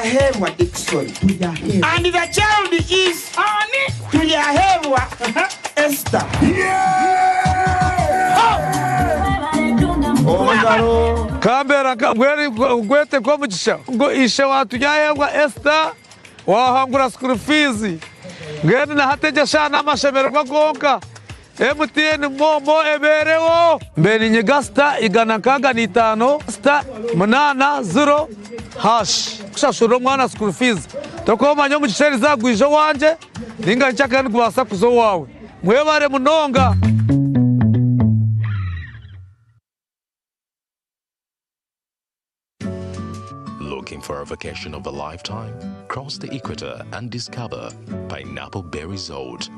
Tuyahewa Dixon. And the child is Tuyahewa Esther. Kambera gwete kwa mchisha ngo isha watu yayewa Esther wahangura school fees ngene na hateja shana amashemero bagonka MTN momo eberewo mbeni nyegasta igana kaga ni 5 sta munana 0 hash kushashuro mwana school fees tokoma nyo mchisheri zagwije wanje ninga nchaka ngwasa kuzo wawe mwebare munonga. Looking for a vacation of a lifetime? Cross the equator and discover Pineapple Bay Resort.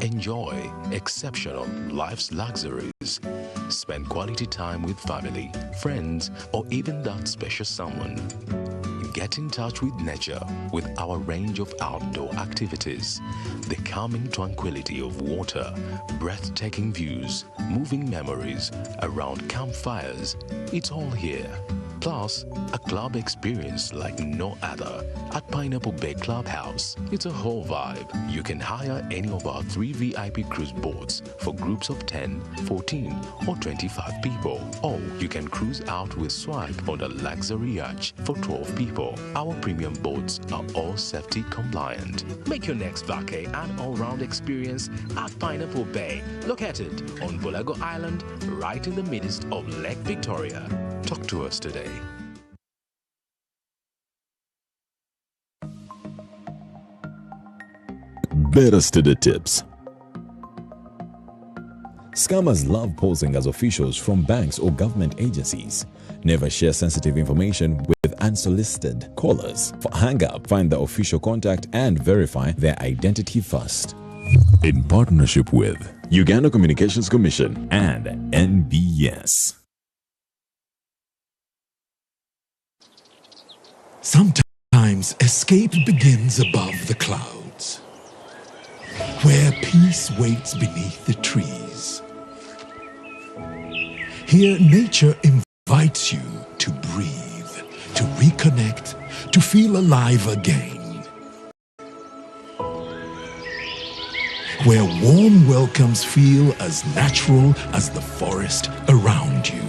Enjoy exceptional life's luxuries. Spend quality time with family, friends, or even that special someone. Get in touch with nature with our range of outdoor activities. The calming tranquility of water, breathtaking views, moving memories around campfires. It's all here. Plus, a club experience like no other at Pineapple Bay Clubhouse. It's a whole vibe. You can hire any of our 3 VIP cruise boats for groups of 10, 14, or 25 people. Or you can cruise out with Swipe on a luxury yacht for 12 people. Our premium boats are all safety compliant. Make your next vacay an all-round experience at Pineapple Bay, located on Bulago Island, right in the midst of Lake Victoria. Talk to us today. Better to the tips. Scammers love posing as officials from banks or government agencies. Never share sensitive information with unsolicited callers. Hang up, find the official contact and verify their identity first. In partnership with Uganda Communications Commission and NBS. Sometimes escape begins above the clouds, where peace waits beneath the trees. Here, nature invites you to breathe, to reconnect, to feel alive again. Where warm welcomes feel as natural as the forest around you.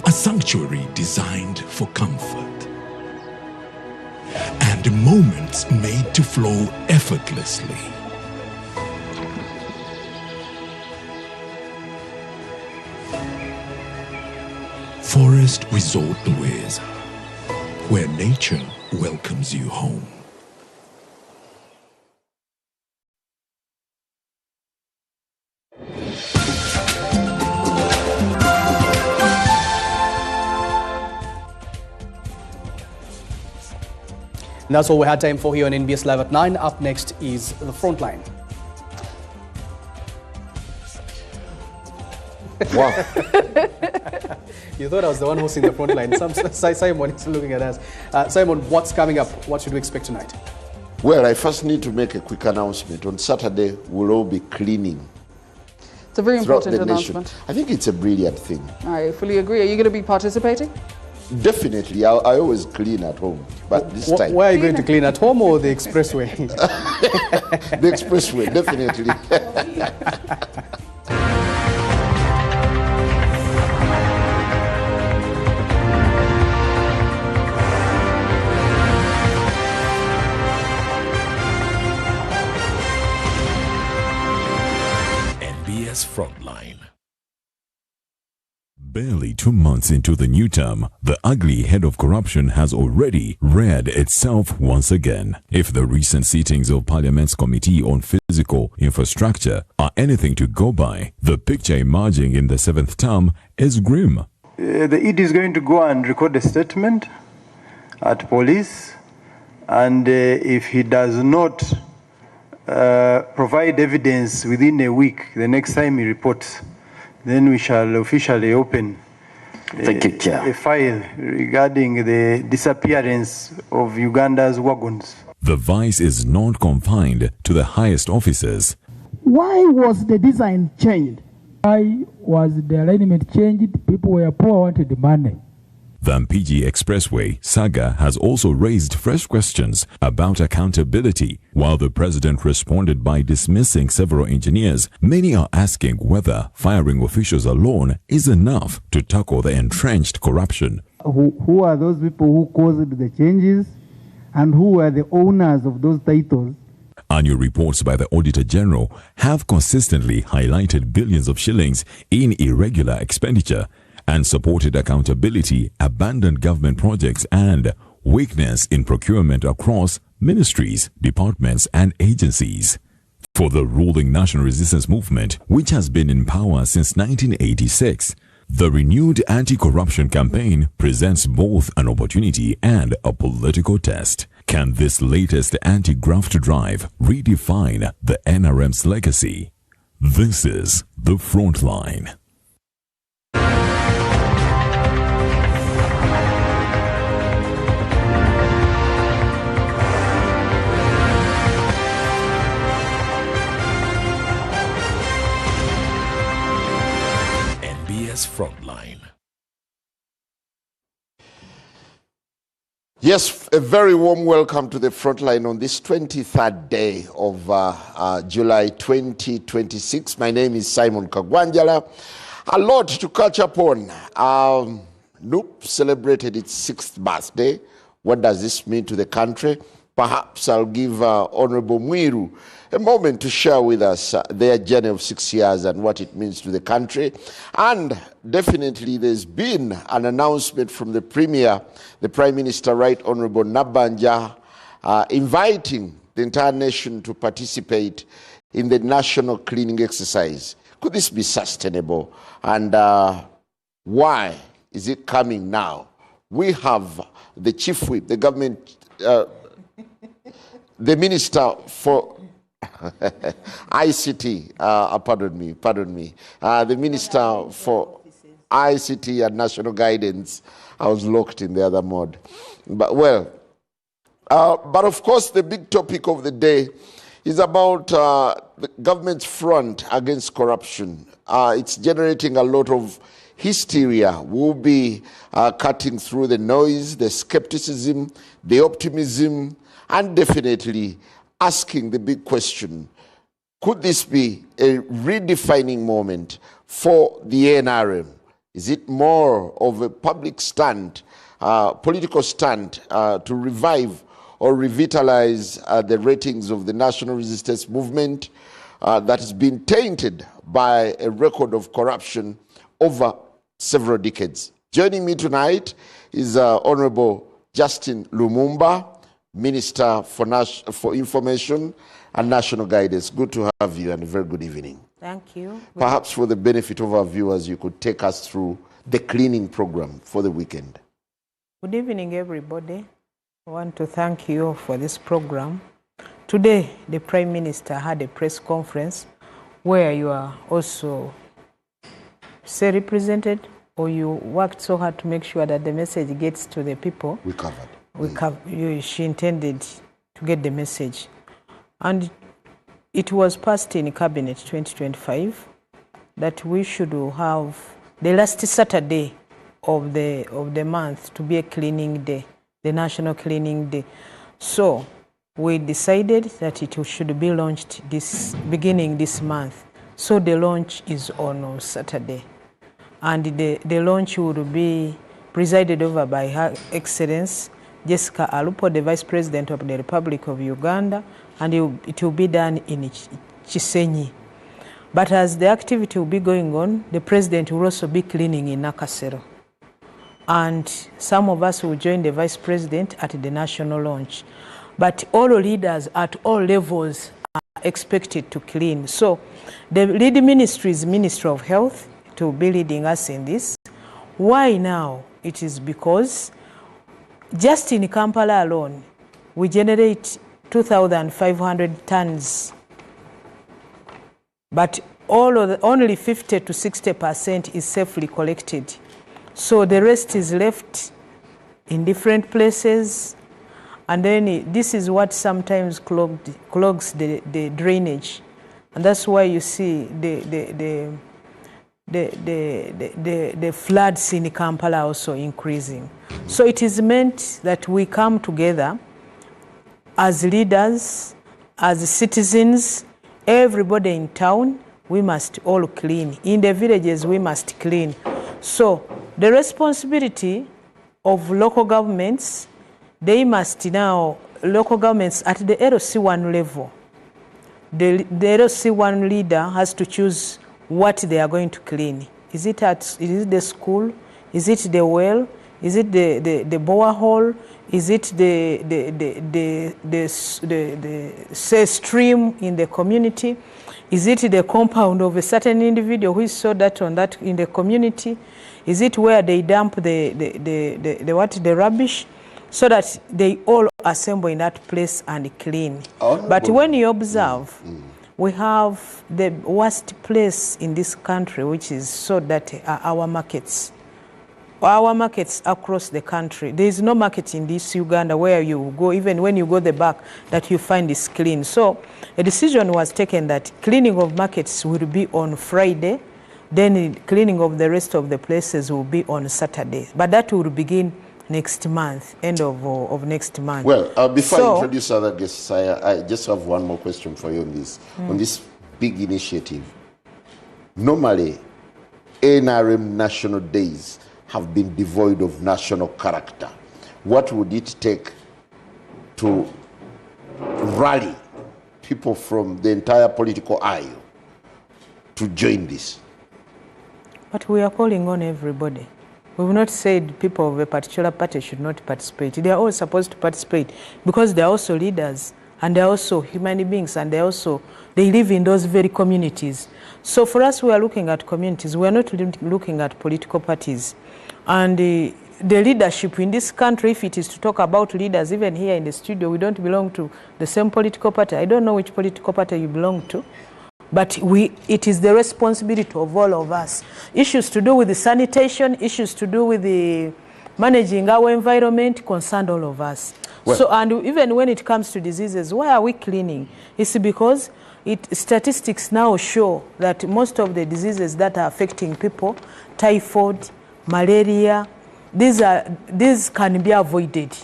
A sanctuary designed for comfort, and moments made to flow effortlessly. Forest Resort Louise, where nature welcomes you home. And that's all we had time for here on NBS Live at 9. Up next is the Frontline. Wow. You thought I was the one hosting the Frontline. Simon is looking at us. Simon, what's coming up? What should we expect tonight? Well, I first need to make a quick announcement. On Saturday, we'll all be cleaning. It's a very important announcement. I think it's a brilliant thing. I fully agree. Are you going to be participating? Definitely. I always clean at home, but this time... Where are you going to clean, at home or the expressway? The expressway, definitely. NBS Frontline. Barely 2 months into the new term, the ugly head of corruption has already reared itself once again. If the recent sittings of Parliament's Committee on Physical Infrastructure are anything to go by, the picture emerging in the 7th term is grim. The ED is going to go and record a statement at police, and if he does not provide evidence within a week, the next time he reports, then we shall officially open a file regarding the disappearance of Uganda's wagons. The vice is not confined to the highest officers. Why was the design changed? Why was the alignment changed? People were poor, wanted money. The Mpigi Expressway saga has also raised fresh questions about accountability. While the president responded by dismissing several engineers, many are asking whether firing officials alone is enough to tackle the entrenched corruption. Who are those people who caused the changes, and who are the owners of those titles? Annual reports by the Auditor General have consistently highlighted billions of shillings in irregular expenditure and supported accountability, abandoned government projects, and weakness in procurement across ministries, departments, and agencies. For the ruling National Resistance Movement, which has been in power since 1986, the renewed anti-corruption campaign presents both an opportunity and a political test. Can this latest anti-graft drive redefine the NRM's legacy? This is the Frontline. Frontline. Yes, a very warm welcome to the Frontline on this 23rd day of July 2026. My name is Simon Kagwa, Njala. A lot to catch up on. Noop celebrated its 6th birthday. What does this mean to the country? Perhaps I'll give Honorable Mwiru a moment to share with us their journey of 6 years and what it means to the country. And definitely there's been an announcement from the Premier, the Prime Minister, Right Honorable Nabanja, inviting the entire nation to participate in the national cleaning exercise. Could this be sustainable? And why is it coming now? We have the Chief Whip, the government, the Minister for ICT, pardon me, the Minister for ICT and National Guidance. I was locked in the other mode. But but of course the big topic of the day is about the government's front against corruption. It's generating a lot of hysteria. We'll be cutting through the noise, the skepticism, the optimism, and definitely asking the big question, could this be a redefining moment for the NRM? Is it more of a public stand, political stand to revive or revitalize the ratings of the National Resistance Movement that has been tainted by a record of corruption over several decades? Joining me tonight is Honorable Justine Lumumba, Minister for Information and National Guidance. Good to have you and a very good evening. Thank you. Perhaps for the benefit of our viewers, you could take us through the cleaning program for the weekend. Good evening, everybody. I want to thank you for this program. Today, the Prime Minister had a press conference where you are also represented, or you worked so hard to make sure that the message gets to the people. We covered. She intended to get the message. And it was passed in Cabinet 2025 that we should have the last Saturday of the month to be a cleaning day, the National Cleaning Day. So we decided that it should be launched beginning this month. So the launch is on Saturday. And the launch will be presided over by Her Excellency Jessica Alupo, the Vice President of the Republic of Uganda, and it will be done in Chisenyi. But as the activity will be going on, the President will also be cleaning in Nakasero. And some of us will join the Vice President at the national launch. But all leaders at all levels are expected to clean. So the lead ministry is Ministry of Health to be leading us in this. Why now? It is because just in Kampala alone, we generate 2,500 tons, but only 50 to 60% is safely collected. So the rest is left in different places, and then this is what sometimes clogs the drainage. And that's why you see the floods in Kampala also increasing. So it is meant that we come together as leaders, as citizens, everybody in town, we must all clean. In the villages, we must clean. So the responsibility of local governments, they must now, local governments at the LC1 level, the LC1 leader has to choose what they are going to clean. Is it the school? Is it the well? Is it the borehole? Is it the stream in the community? Is it the compound of a certain individual who saw that on that in the community? Is it where they dump the rubbish? So that they all assemble in that place and clean. But when you observe, we have the worst place in this country, which is so dirty, are our markets. Our markets across the country. There is no market in this Uganda where you go, even when you go the back, that you find is clean. So a decision was taken that cleaning of markets will be on Friday, then cleaning of the rest of the places will be on Saturday. But that will begin next month, end of next month. Well, before I introduce other guests, I just have one more question for you on this big initiative. Normally, NRM national days have been devoid of national character. What would it take to rally people from the entire political aisle to join this? But we are calling on everybody. We've not said people of a particular party should not participate. They are all supposed to participate because they are also leaders and they are also human beings and they live in those very communities. So for us, we are looking at communities. We are not looking at political parties. And the leadership in this country, if it is to talk about leaders, even here in the studio, we don't belong to the same political party. I don't know which political party you belong to. But it is the responsibility of all of us. Issues to do with the sanitation, issues to do with the managing our environment concern all of us. Well, so, and even when it comes to diseases, why are we cleaning? It's because statistics now show that most of the diseases that are affecting people, typhoid, malaria, these can be avoided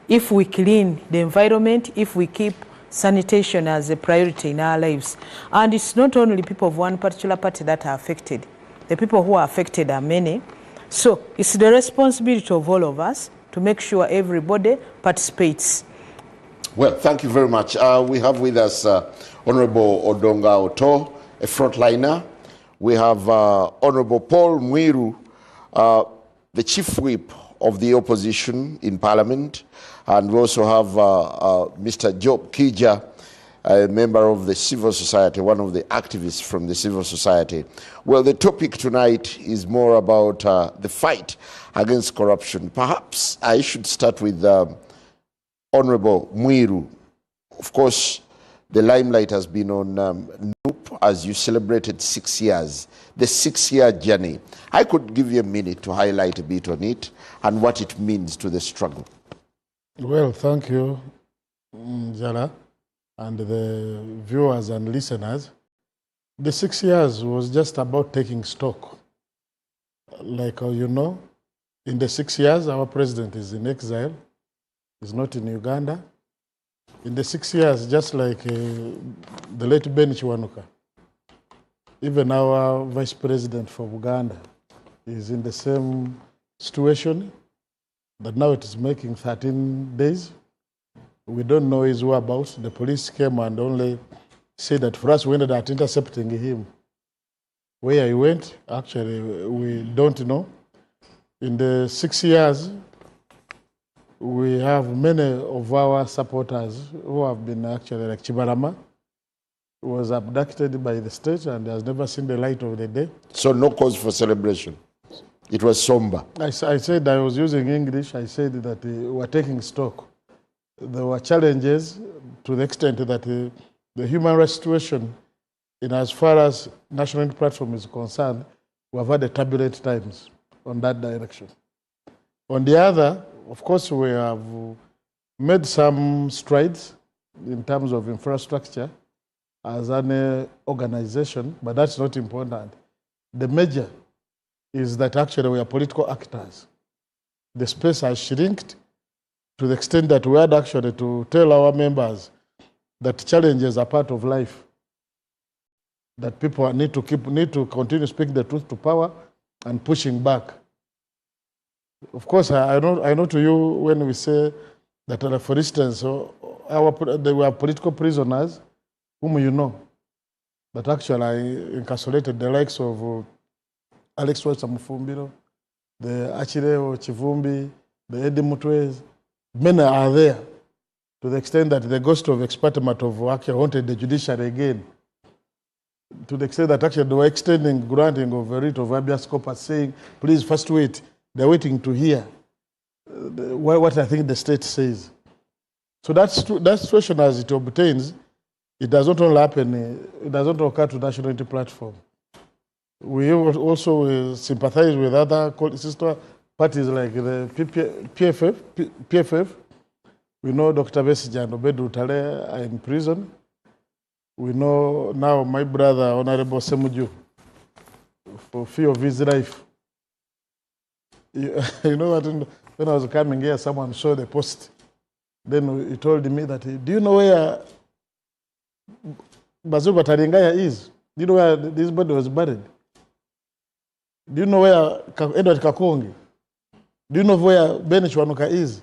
if we clean the environment, if we keep sanitation as a priority in our lives. And it's not only people of one particular party that are affected. The people who are affected are many. So it's the responsibility of all of us to make sure everybody participates. Well, thank you very much. We have with us Honorable Odonga Otto, a frontliner. We have Honorable Paul Mwiru, the chief whip of the opposition in Parliament. And we also have Mr. Job Kija, a member of the civil society, one of the activists from the civil society. Well, the topic tonight is more about the fight against corruption. Perhaps I should start with Honorable Mwiru. Of course, the limelight has been on NUP as you celebrated 6 years, the 6-year journey. I could give you a minute to highlight a bit on it and what it means to the struggle. Well, thank you, Njala, and the viewers and listeners. The 6 years was just about taking stock. Like you know, in the 6 years, our president is in exile. He's not in Uganda. In the 6 years, just like the late Ben Chiwanuka, even our vice president for Uganda is in the same situation. But now it is making 13 days. We don't know his whereabouts. The police came and only said that for us we ended up intercepting him. Where he went, actually, we don't know. In the 6 years, we have many of our supporters who have been actually, like Chibarama, who was abducted by the state and has never seen the light of the day. So no cause for celebration. It was somber. I said, I was using English, I said that we were taking stock. There were challenges to the extent that the human rights situation, in as far as National Unity Platform is concerned, we have had turbulent times on that direction. On the other, of course, we have made some strides in terms of infrastructure. as an organization, but that's not important. The major is that actually we are political actors. The space has shrinked to the extent that we had actually to tell our members that challenges are part of life, that people need to continue speaking the truth to power and pushing back. Of course, I know to you when we say that, for instance, they were political prisoners whom you know, that actually incarcerated the likes of Alex Mufumbiro, the Achireo Chivumbi, the Eddie Mutwez. Many are there to the extent that the ghost of experiment of actually haunted the judiciary again. To the extent that actually they were extending granting of a writ of habeas corpus saying, please first wait. They're waiting to hear what I think the state says. So that situation as it obtains, it does not only happen, it does not occur to National Unity Platform. We also sympathize with other sister parties like the PFF. We know Dr. Besigye and Obedu Tale are in prison. We know now my brother, Honorable Semuju, for fear of his life. You know what, when I was coming here, someone saw the post. Then he told me that, do you know where Bazuba Taringaya is? Do you know where this body was buried? Do you know where Edward Kakongi? Do you know where Benish Wanuka is?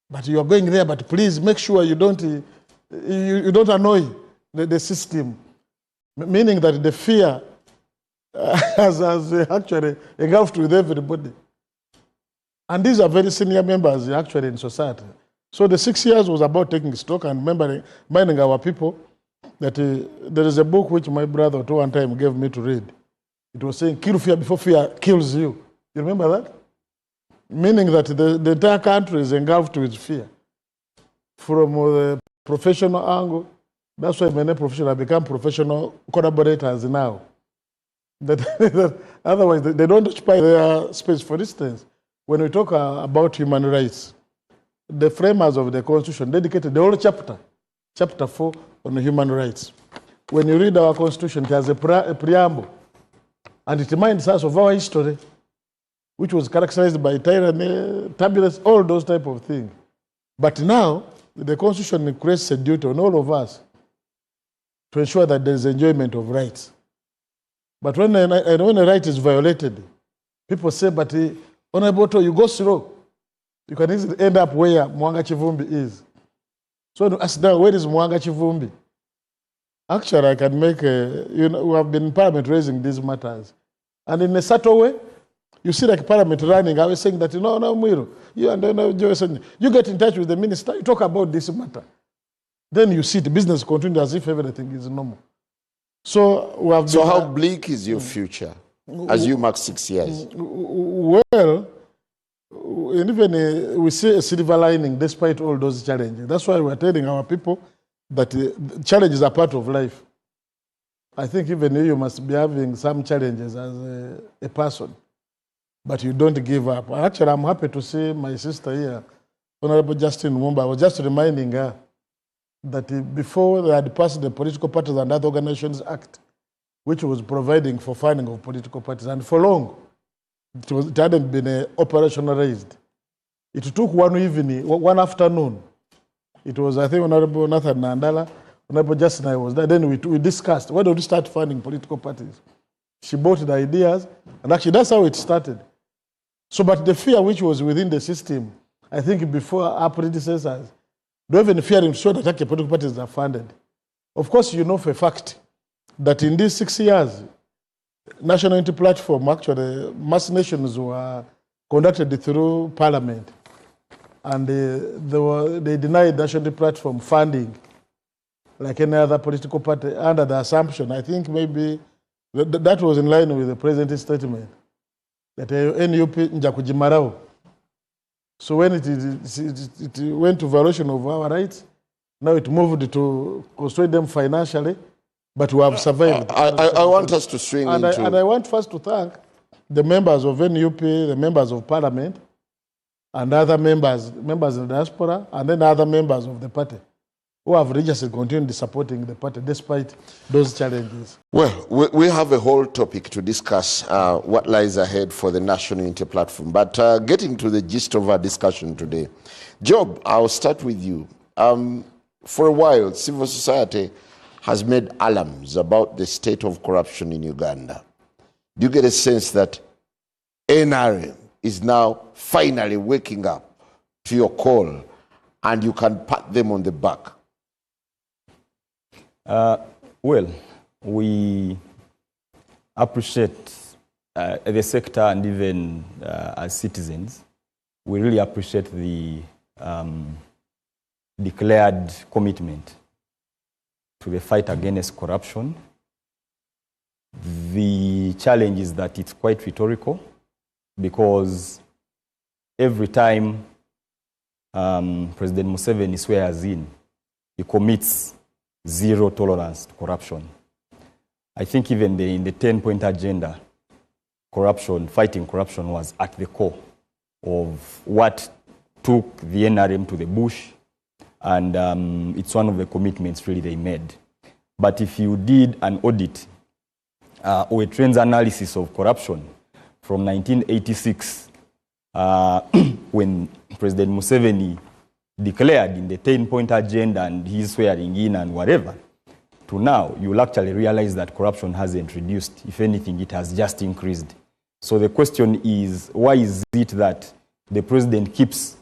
But you are going there, but please make sure you don't annoy the system. Meaning that the fear has actually engulfed with everybody. And these are very senior members actually in society. So the 6 years was about taking stock and reminding our people that there is a book which my brother Otto one time gave me to read. It was saying, kill fear before fear kills you. You remember that? Meaning that the entire country is engulfed with fear. From the professional angle, that's why many professionals have become professional collaborators now. Otherwise, they don't occupy their space. For instance, when we talk about human rights, the framers of the Constitution dedicated the whole chapter 4 on human rights. When you read our Constitution, it has a preamble, and it reminds us of our history, which was characterized by tyranny, turbulence, all those type of things. But now, the Constitution creates a duty on all of us to ensure that there is enjoyment of rights. But when a right is violated, people say, but Honorable Otto, you go slow. You can easily end up where Mwanga Chivumbi is. So ask now, where is Mwanga Chivumbi? Actually, I can make we have been in Parliament raising these matters. And in a subtle way, you see like Parliament running, I was saying that, no, Mwiru, you get in touch with the minister, you talk about this matter. Then you see the business continue as if everything is normal. So we have. So how bleak is your future as you mark 6 years? Well, even we see a silver lining despite all those challenges. That's why we're telling our people that challenges are part of life. I think even you must be having some challenges as a person, but you don't give up. Actually, I'm happy to see my sister here, Honorable Justine Lumumba. I was just reminding her that before they had passed the Political Parties and Other Organizations Act, which was providing for funding of political parties, and for long, it hadn't been operationalized. It took one evening, one afternoon. It was, I think, Honorable Nathan Njala, Honorable Justine, I was there. Then we discussed, why don't we start funding political parties? She bought the ideas, and actually that's how it started. So, but the fear which was within the system, I think before our predecessors, don't even fear to show that political parties are funded. Of course, you know for a fact that in these 6 years, National Unity Platform, actually, mass nations were conducted through Parliament. And they denied National Unity Platform funding, like any other political party, under the assumption, I think maybe that was in line with the President's statement, that NUP njakujimarao. So when it went to violation of our rights, now it moved to constrain them financially, but we have survived. I want us to swing into... And I want first to thank the members of NUP, the members of Parliament, and other members in the diaspora, and then other members of the party who have registered continued supporting the party despite those challenges? Well, we have a whole topic to discuss what lies ahead for the National Unity Platform. But getting to the gist of our discussion today, Job, I'll start with you. For a while, civil society has made alarms about the state of corruption in Uganda. Do you get a sense that NRM is now finally waking up to your call and you can pat them on the back? Well, we appreciate the sector, and even as citizens, we really appreciate the declared commitment to the fight against corruption. The challenge is that it's quite rhetorical, because every time President Museveni swears in, he commits zero tolerance to corruption. I think even in the 10-point agenda, fighting corruption was at the core of what took the NRM to the bush, and it's one of the commitments really they made. But if you did an audit or a trends analysis of corruption from 1986, when President Museveni declared in the 10-point agenda and he's swearing in and whatever, to now, you'll actually realize that corruption hasn't reduced. If anything, it has just increased. So the question is, why is it that the president keeps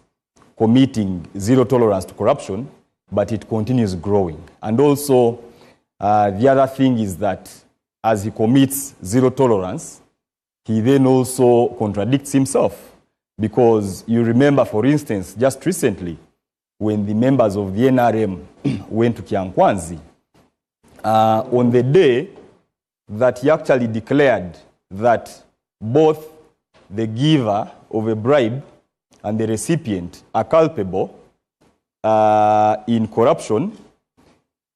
committing zero tolerance to corruption, but it continues growing? And also, the other thing is that as he commits zero tolerance, he then also contradicts himself. Because you remember, for instance, just recently, when the members of the NRM went to Kyankwanzi, on the day that he actually declared that both the giver of a bribe and the recipient are culpable in corruption,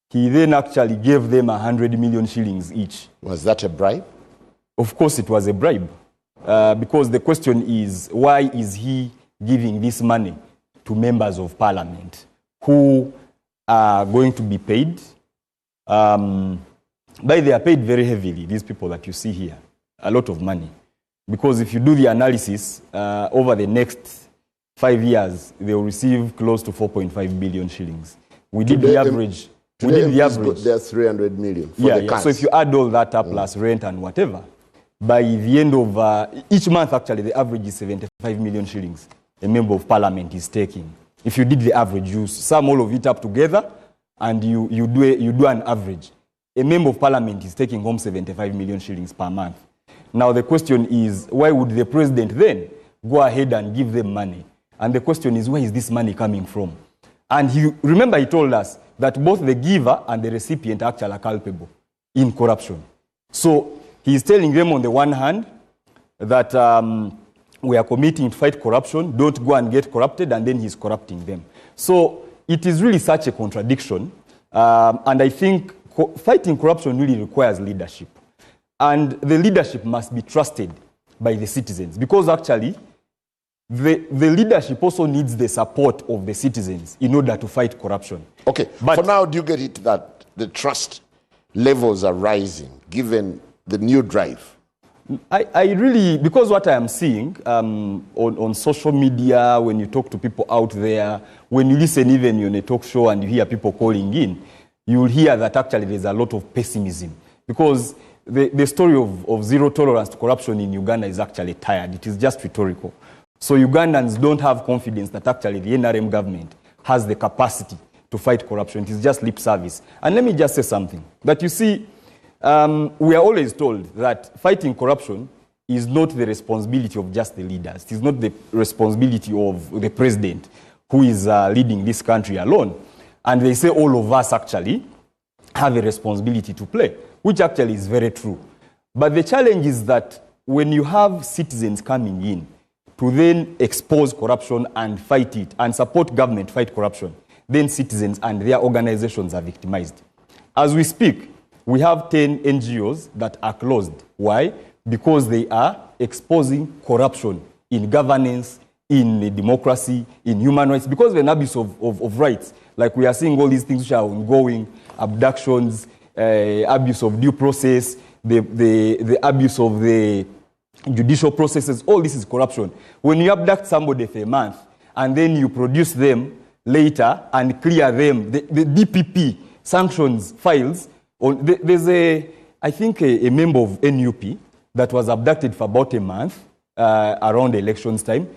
he then actually gave them 100 million shillings each. Was that a bribe? Of course it was a bribe. Because the question is, why is he giving this money to members of parliament who are going to be paid? But they are paid very heavily, these people that you see here, a lot of money. Because if you do the analysis, over the next 5 years, they will receive close to 4.5 billion shillings. We did the average. There's 300 million for the cast. So if you add all that up plus rent and whatever, by the end of each month, actually, the average is 75 million shillings a member of parliament is taking. If you did the average, you sum all of it up together and you do an average. A member of parliament is taking home 75 million shillings per month. Now the question is, why would the president then go ahead and give them money? And the question is, where is this money coming from? And remember he told us that both the giver and the recipient actually are culpable in corruption. So he's telling them on the one hand that we are committing to fight corruption, don't go and get corrupted, and then he's corrupting them. So it is really such a contradiction. And I think fighting corruption really requires leadership. And the leadership must be trusted by the citizens, because actually the leadership also needs the support of the citizens in order to fight corruption. Okay, but for now, do you get it that the trust levels are rising given the new drive? I really, because what I am seeing on social media, when you talk to people out there, when you listen even on a talk show and you hear people calling in, you will hear that actually there's a lot of pessimism. Because the story of zero tolerance to corruption in Uganda is actually tired. It is just rhetorical. So Ugandans don't have confidence that actually the NRM government has the capacity to fight corruption. It is just lip service. And let me just say something. That you see, we are always told that fighting corruption is not the responsibility of just the leaders. It is not the responsibility of the president who is leading this country alone. And they say all of us actually have a responsibility to play, which actually is very true. But the challenge is that when you have citizens coming in to then expose corruption and fight it and support government fight corruption, then citizens and their organizations are victimized. As we speak, we have 10 NGOs that are closed. Why? Because they are exposing corruption in governance, in democracy, in human rights, because of an abuse of rights. Like we are seeing all these things which are ongoing, abductions, abuse of due process, the abuse of the judicial processes, all this is corruption. When you abduct somebody for a month and then you produce them later and clear them, the DPP sanctions files, there's I think a member of NUP that was abducted for about a month around elections time.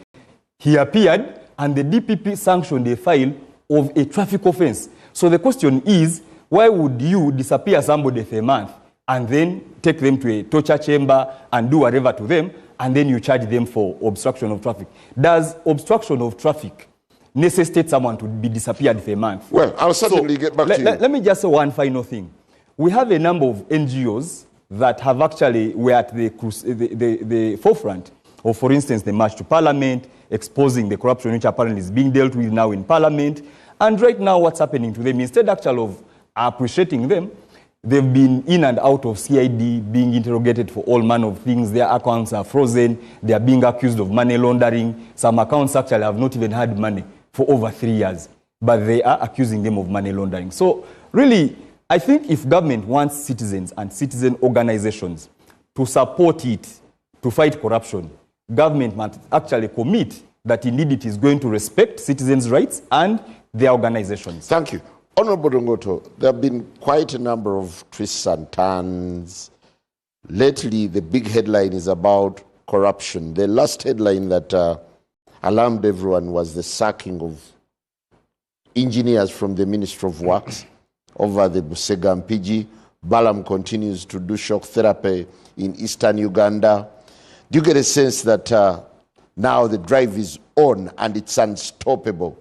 He appeared and the DPP sanctioned a file of a traffic offense. So the question is, why would you disappear somebody for a month and then take them to a torture chamber and do whatever to them, and then you charge them for obstruction of traffic? Does obstruction of traffic necessitate someone to be disappeared for a month? Well, I'll certainly get back to you. Let me just say one final thing. We have a number of NGOs that have actually were at the forefront of, for instance, the March to Parliament, exposing the corruption which apparently is being dealt with now in Parliament. And right now what's happening to them, instead actually of appreciating them, they've been in and out of CID, being interrogated for all manner of things. Their accounts are frozen. They are being accused of money laundering. Some accounts actually have not even had money for over 3 years, but they are accusing them of money laundering. So really, I think if government wants citizens and citizen organizations to support it, to fight corruption, government must actually commit that indeed it is going to respect citizens' rights and their organizations. Thank you. Honorable Otto, there have been quite a number of twists and turns. Lately, the big headline is about corruption. The last headline that alarmed everyone was the sacking of engineers from the Ministry of Works over the Busega Mpigi. Balam continues to do shock therapy in eastern Uganda. Do you get a sense that now the drive is on and it's unstoppable?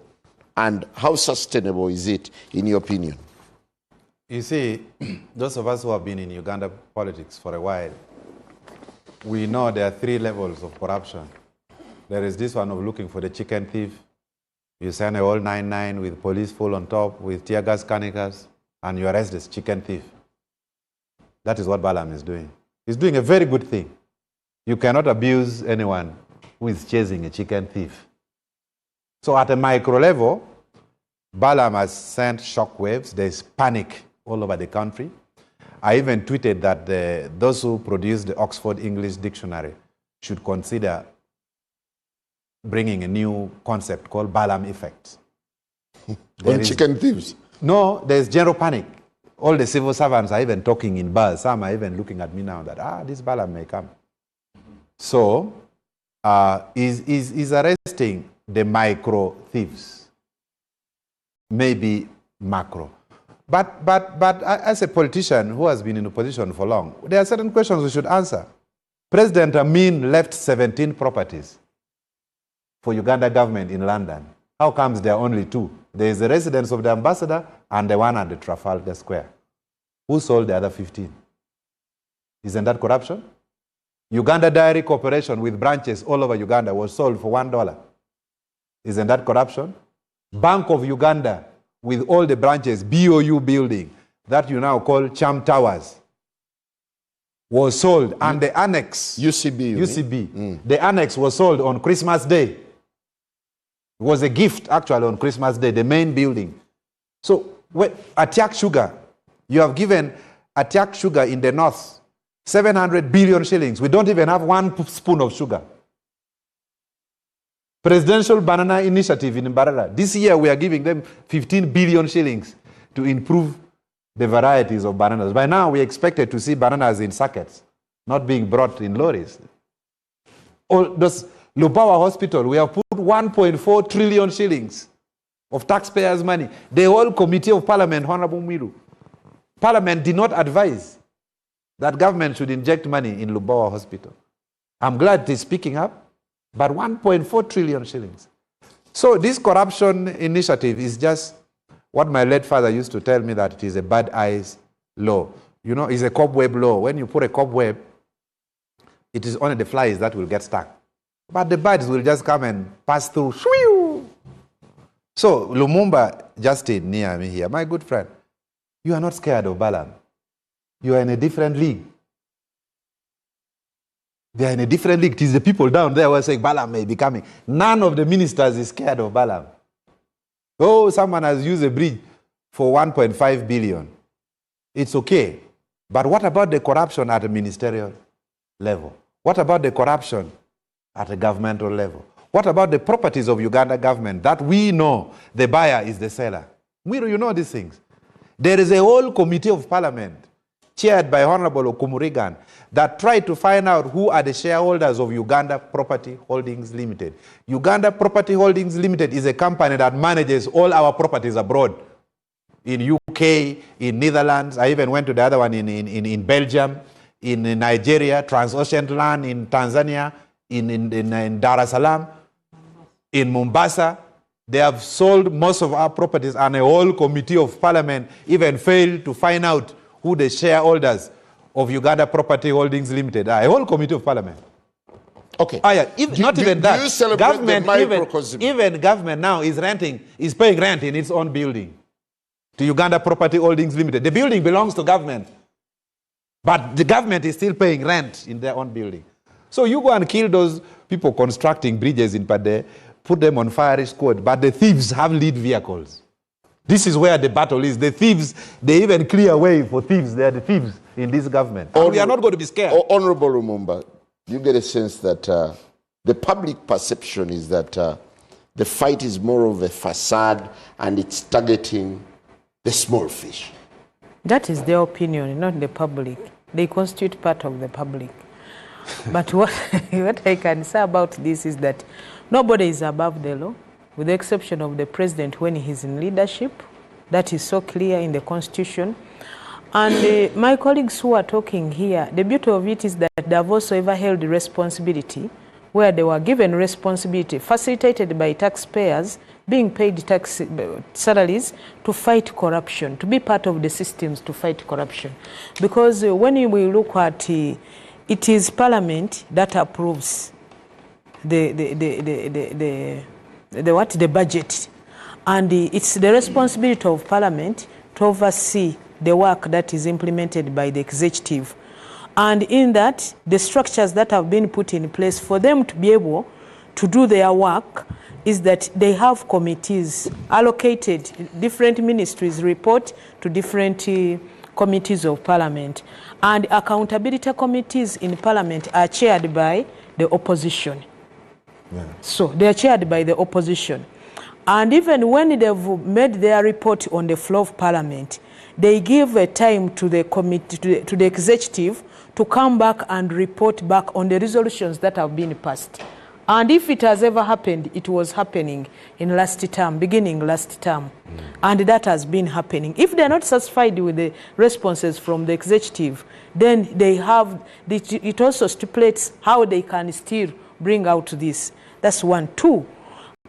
And how sustainable is it, in your opinion? You see, those of us who have been in Uganda politics for a while, we know there are 3 levels of corruption. There is this one of looking for the chicken thief. You send a whole 9-9 with police full on top, with tear gas carnicas, and you arrest this chicken thief. That is what Balam is doing. He's doing a very good thing. You cannot abuse anyone who is chasing a chicken thief. So at a micro level, Balam has sent shockwaves. There's panic all over the country. I even tweeted that those who produced the Oxford English Dictionary should consider bringing a new concept called Balam effect. On chicken thieves? No, there's general panic. All the civil servants are even talking in bars. Some are even looking at me now that, this Balam may come. So, is arresting the micro thieves, maybe macro. But as a politician who has been in opposition for long, there are certain questions we should answer. President Amin left 17 properties for Uganda government in London. How comes there are only 2? There is the residence of the ambassador and the one at the Trafalgar Square. Who sold the other 15? Isn't that corruption? Uganda Dairy Corporation with branches all over Uganda was sold for $1. Isn't that corruption? Bank of Uganda with all the branches, BOU building, that you now call Cham Towers, was sold. And the annex, UCB, the annex was sold on Christmas Day. It was a gift actually on Christmas Day, the main building. So Atiak Sugar, you have given Atiak Sugar in the north 700 billion shillings. We don't even have 1 spoon of sugar. Presidential Banana Initiative in Mbarara. This year we are giving them 15 billion shillings to improve the varieties of bananas. By now we expected to see bananas in sackets, not being brought in lorries. All those Lubawa Hospital, we have put 1.4 trillion shillings of taxpayers' money. The whole Committee of Parliament, Honorable Mwiru, Parliament did not advise that government should inject money in Lubawa Hospital. I'm glad it is picking up. But 1.4 trillion shillings. So this corruption initiative is just what my late father used to tell me, that it is a bad eyes law. You know, it's a cobweb law. When you put a cobweb, it is only the flies that will get stuck. But the birds will just come and pass through. So Lumumba, Justine, near me here, my good friend, you are not scared of Balam. You are in a different league. They are in a different league. It is the people down there who are saying Balam may be coming. None of the ministers is scared of Balam. Oh, someone has used a bridge for 1.5 billion. It's okay. But what about the corruption at a ministerial level? What about the corruption at a governmental level? What about the properties of Uganda government that we know the buyer is the seller? Mwiru, you know these things. There is a whole committee of parliament chaired by Honorable Okumurigan that tried to find out who are the shareholders of Uganda Property Holdings Limited. Uganda Property Holdings Limited is a company that manages all our properties abroad. In UK, in Netherlands, I even went to the other one in Belgium, in Nigeria, Transocean Land, in Tanzania, in Dar es Salaam, in Mombasa. They have sold most of our properties, and a whole committee of parliament even failed to find out who the shareholders of Uganda Property Holdings Limited are. A whole committee of parliament. Okay. Not even that. Do you celebrate government, the microcosm? even government now is paying rent in its own building to Uganda Property Holdings Limited. The building belongs to government, but the government is still paying rent in their own building. So you go and kill those people constructing bridges in Pade, put them on fire risk code, but the thieves have lead vehicles. This is where the battle is. The thieves, they even clear way for thieves. They are the thieves in this government. We are not going to be scared. Honorable Lumumba, you get a sense that the public perception is that the fight is more of a facade and it's targeting the small fish. That is their opinion, not the public. They constitute part of the public. But what I can say about this is that nobody is above the law, with the exception of the president when he's in leadership. That is so clear in the Constitution. And my colleagues who are talking here, the beauty of it is that they have also ever held responsibility, where they were given responsibility, facilitated by taxpayers, being paid tax salaries to fight corruption, to be part of the systems to fight corruption. Because when we look at it is Parliament that approves the budget, and it's the responsibility of Parliament to oversee the work that is implemented by the executive. And in that, the structures that have been put in place for them to be able to do their work is that they have committees allocated. Different ministries report to different committees of Parliament. And accountability committees in Parliament are chaired by the opposition. Yeah. So they are chaired by the opposition. And even when they've made their report on the floor of Parliament, they give a time to the committee, to the executive, to come back and report back on the resolutions that have been passed. And if it has ever happened, it was happening in last term, beginning last term. And that has been happening. If they are not satisfied with the responses from the executive, then they have, it also stipulates how they can still bring out this. That's one. Two,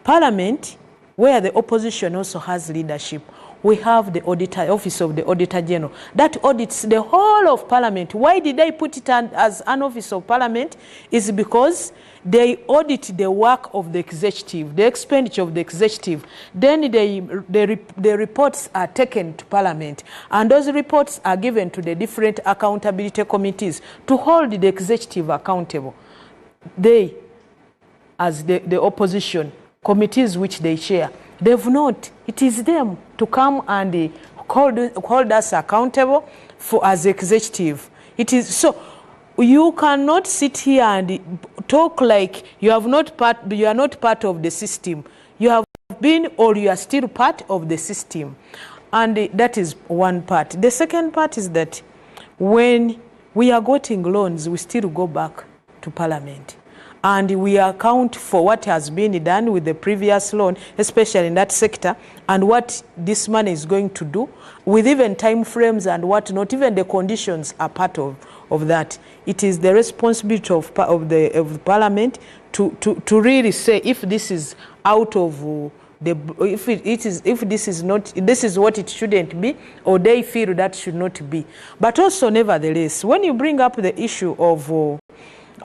Parliament, where the opposition also has leadership, we have the auditor, Office of the Auditor General, that audits the whole of Parliament. Why did I put it as an Office of Parliament? Is because they audit the work of the executive, the expenditure of the executive. Then the reports are taken to Parliament, and those reports are given to the different accountability committees to hold the executive accountable. They, as the opposition, committees which they chair, they've not. It is them to come and hold us accountable for as executive. It is so. You cannot sit here and talk like you are not part of the system. You have been, or you are still part of the system, and that is one part. The second part is that when we are getting loans, we still go back to Parliament. And we account for what has been done with the previous loan, especially in that sector, and what this money is going to do, with even time frames and what not, even the conditions are part of that. It is the responsibility of the Parliament to really say if this is out of if this is not, this is what it shouldn't be, or they feel that should not be. But also, nevertheless, when you bring up the issue of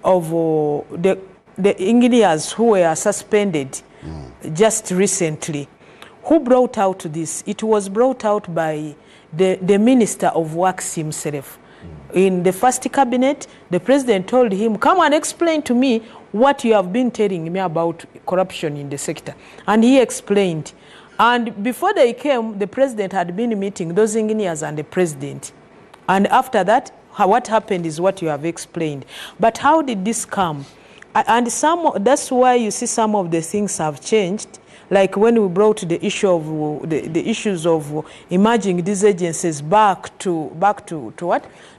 the engineers who were suspended just recently, who brought out this? It was brought out by the Minister of Works himself. In the first cabinet, the president told him, come and explain to me what you have been telling me about corruption in the sector. And he explained. And before they came, the president had been meeting those engineers and the president. And after that, what happened is what you have explained. But how did this come? And that's why you see some of the things have changed. Like when we brought the issue of the issues of emerging these agencies back to what?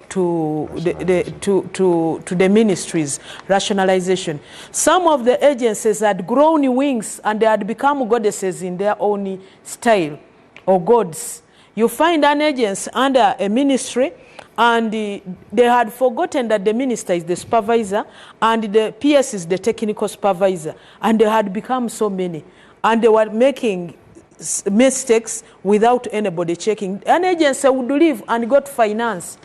To the ministries, rationalization. Some of the agencies had grown wings and they had become goddesses in their own style, or gods. You find an agency under a ministry and they had forgotten that the minister is the supervisor and the PS is the technical supervisor, and they had become so many. And they were making mistakes without anybody checking. An agency would leave and got finance.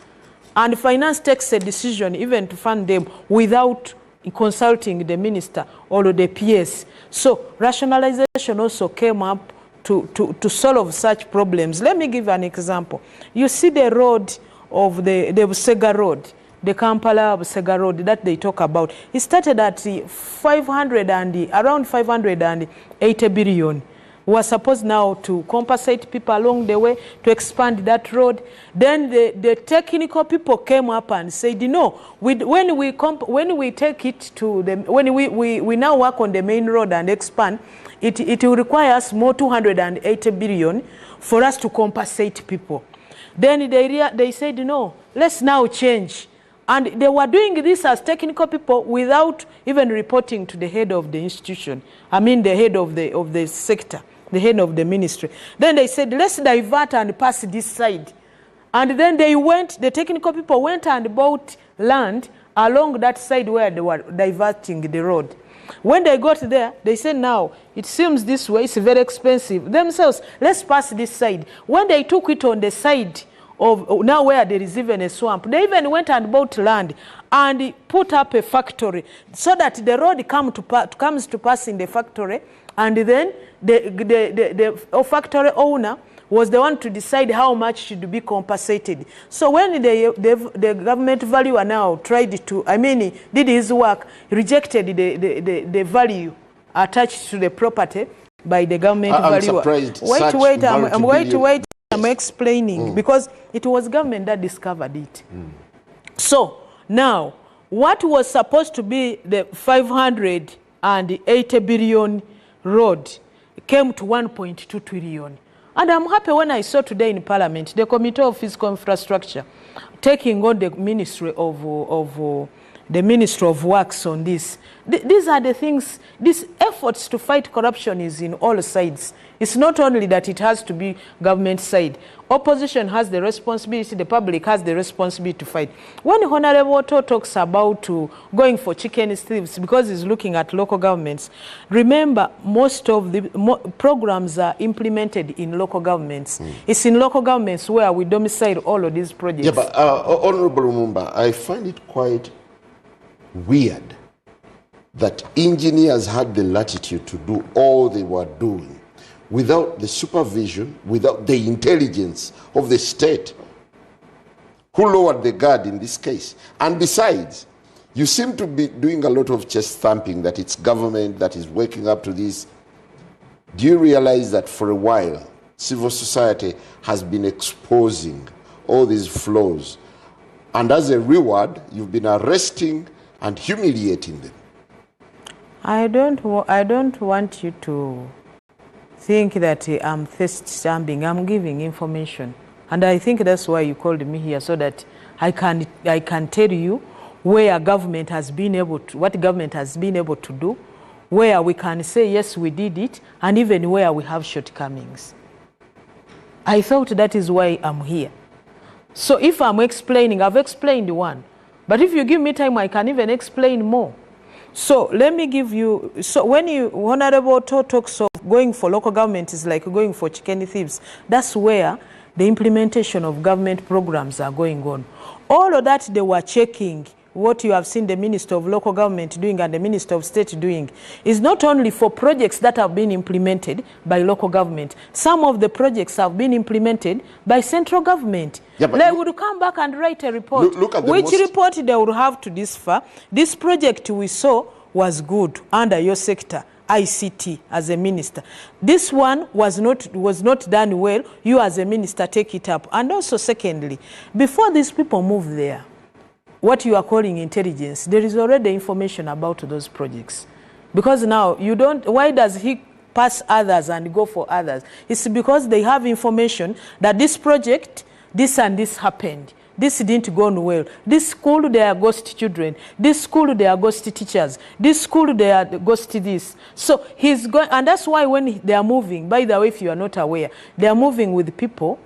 And finance takes a decision even to fund them without consulting the minister or the PS. So rationalization also came up to solve such problems. Let me give an example. You see the road of the Busega Road, the Kampala-Busega Road that they talk about. It started at around 580 billion. We were supposed now to compensate people along the way, to expand that road. Then the technical people came up and said, you know, when we take it to the, when we now work on the main road and expand, it will require us more 280 billion for us to compensate people. Then they said, no, let's now change. And they were doing this as technical people without even reporting to the head of the institution. I mean the head of the sector, the head of the ministry. Then they said, let's divert and pass this side. And then the technical people went and bought land along that side where they were diverting the road. When they got there, they said, now, it seems this way is very expensive. Themselves, let's pass this side. When they took it on the side of now where there is even a swamp, they even went and bought land and put up a factory so that the road comes to pass in the factory, and then the factory owner was the one to decide how much should be compensated. So when the government valuer now tried to, did his work, rejected the value attached to the property by the government valuer. I'm going to wait. I'm explaining because it was government that discovered it. So now, what was supposed to be the 580 billion road came to 1.2 trillion. And I'm happy when I saw today in Parliament the Committee of Physical Infrastructure taking on the Ministry of Works on this. These are the things, these efforts to fight corruption is in all sides. It's not only that it has to be government side. Opposition has the responsibility, the public has the responsibility to fight. When Honorable Otto talks about going for chicken thieves because he's looking at local governments, remember most of the programs are implemented in local governments. It's in local governments where we domicile all of these projects. Yeah, but Honorable Lumumba, I find it quite weird that engineers had the latitude to do all they were doing without the supervision, without the intelligence of the state, who lowered the guard in this case. And besides, you seem to be doing a lot of chest thumping that it's government that is waking up to this. Do you realize that for a while, civil society has been exposing all these flaws, and as a reward, you've been arresting and humiliating them? I don't want you to think that I'm thirst-stamping. I'm giving information. And I think that's why you called me here, so that I can tell you where government has been able to, what government has been able to do, where we can say, yes, we did it, and even where we have shortcomings. I thought that is why I'm here. So if I'm explaining, I've explained one. But if you give me time, I can even explain more. So let me give you, so when Honorable Otto talks of going for local government is like going for chicken thieves, that's where the implementation of government programs are going on. All of that they were checking, what you have seen the Minister of Local Government doing and the Minister of State doing, is not only for projects that have been implemented by local government. Some of the projects have been implemented by central government. Yeah, they would come back and write a report. Look at which report they would have to this far. This project we saw was good under your sector, ICT as a minister. This one was not done well. You as a minister take it up. And also secondly, before these people move there, what you are calling intelligence, there is already information about those projects. Because now you don't, why does he pass others and go for others? It's because they have information that this project, this and this happened. This didn't go on well. This school, they are ghost children. This school, they are ghost teachers. This school, they are ghost this. So he's going, and that's why when they are moving, by the way, if you are not aware, they are moving with people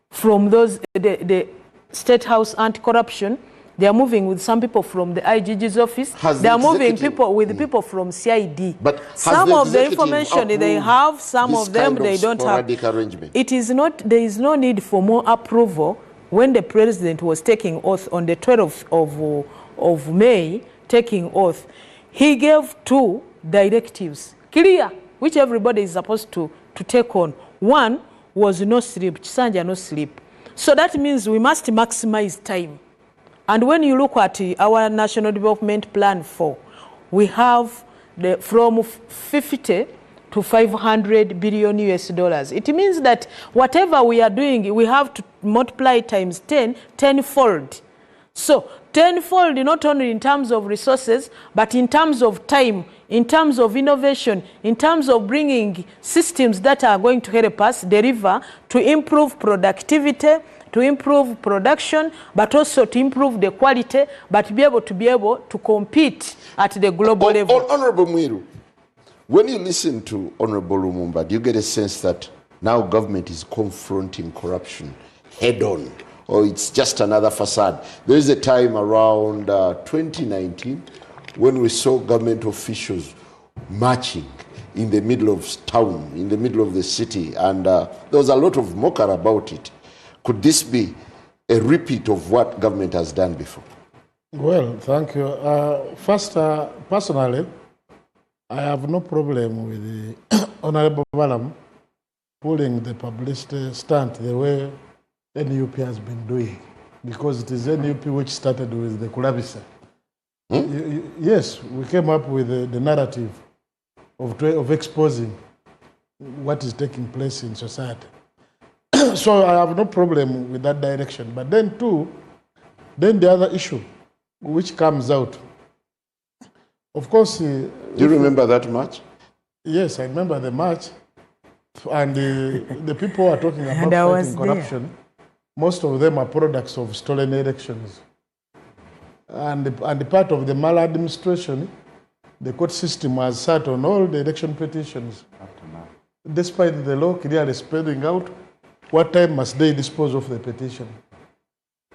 from those, the State House Anti-Corruption. They are moving with some people from the IGG's office. They are moving people with people from CID. But some of the information they have, some of them they don't have. Arrangement? It is not, there is no need for more approval. When the president was taking oath on the 12th of May, taking oath, he gave 2 directives, clear, which everybody is supposed to take on. One was no sleep, Chisanja no sleep. So that means we must maximize time. And when you look at our National Development Plan 4, we have from 50 to 500 billion US dollars. It means that whatever we are doing, we have to multiply times 10, tenfold. So tenfold not only in terms of resources, but in terms of time, in terms of innovation, in terms of bringing systems that are going to help us deliver to improve productivity, to improve production, but also to improve the quality, but to be able to compete at the global level. Honorable Mwiru, when you listen to Honorable Lumumba, do you get a sense that now government is confronting corruption head on, or it's just another facade? There is a time around 2019 when we saw government officials marching in the middle of town, in the middle of the city, and there was a lot of mockery about it. Could this be a repeat of what government has done before? Well, thank you. First, personally, I have no problem with the Honorable Balam pulling the publicity stunt the way NUP has been doing, because it is NUP which started with the Kulabisa. Yes, we came up with the narrative of exposing what is taking place in society. So I have no problem with that direction. But then too, then the other issue which comes out, of course... Do you remember that march? Yes, I remember the march. And the people who are talking about fighting corruption, most of them are products of stolen elections. And the part of the maladministration, the court system has sat on all the election petitions. Despite the law clearly spelling out what time must they dispose of the petition.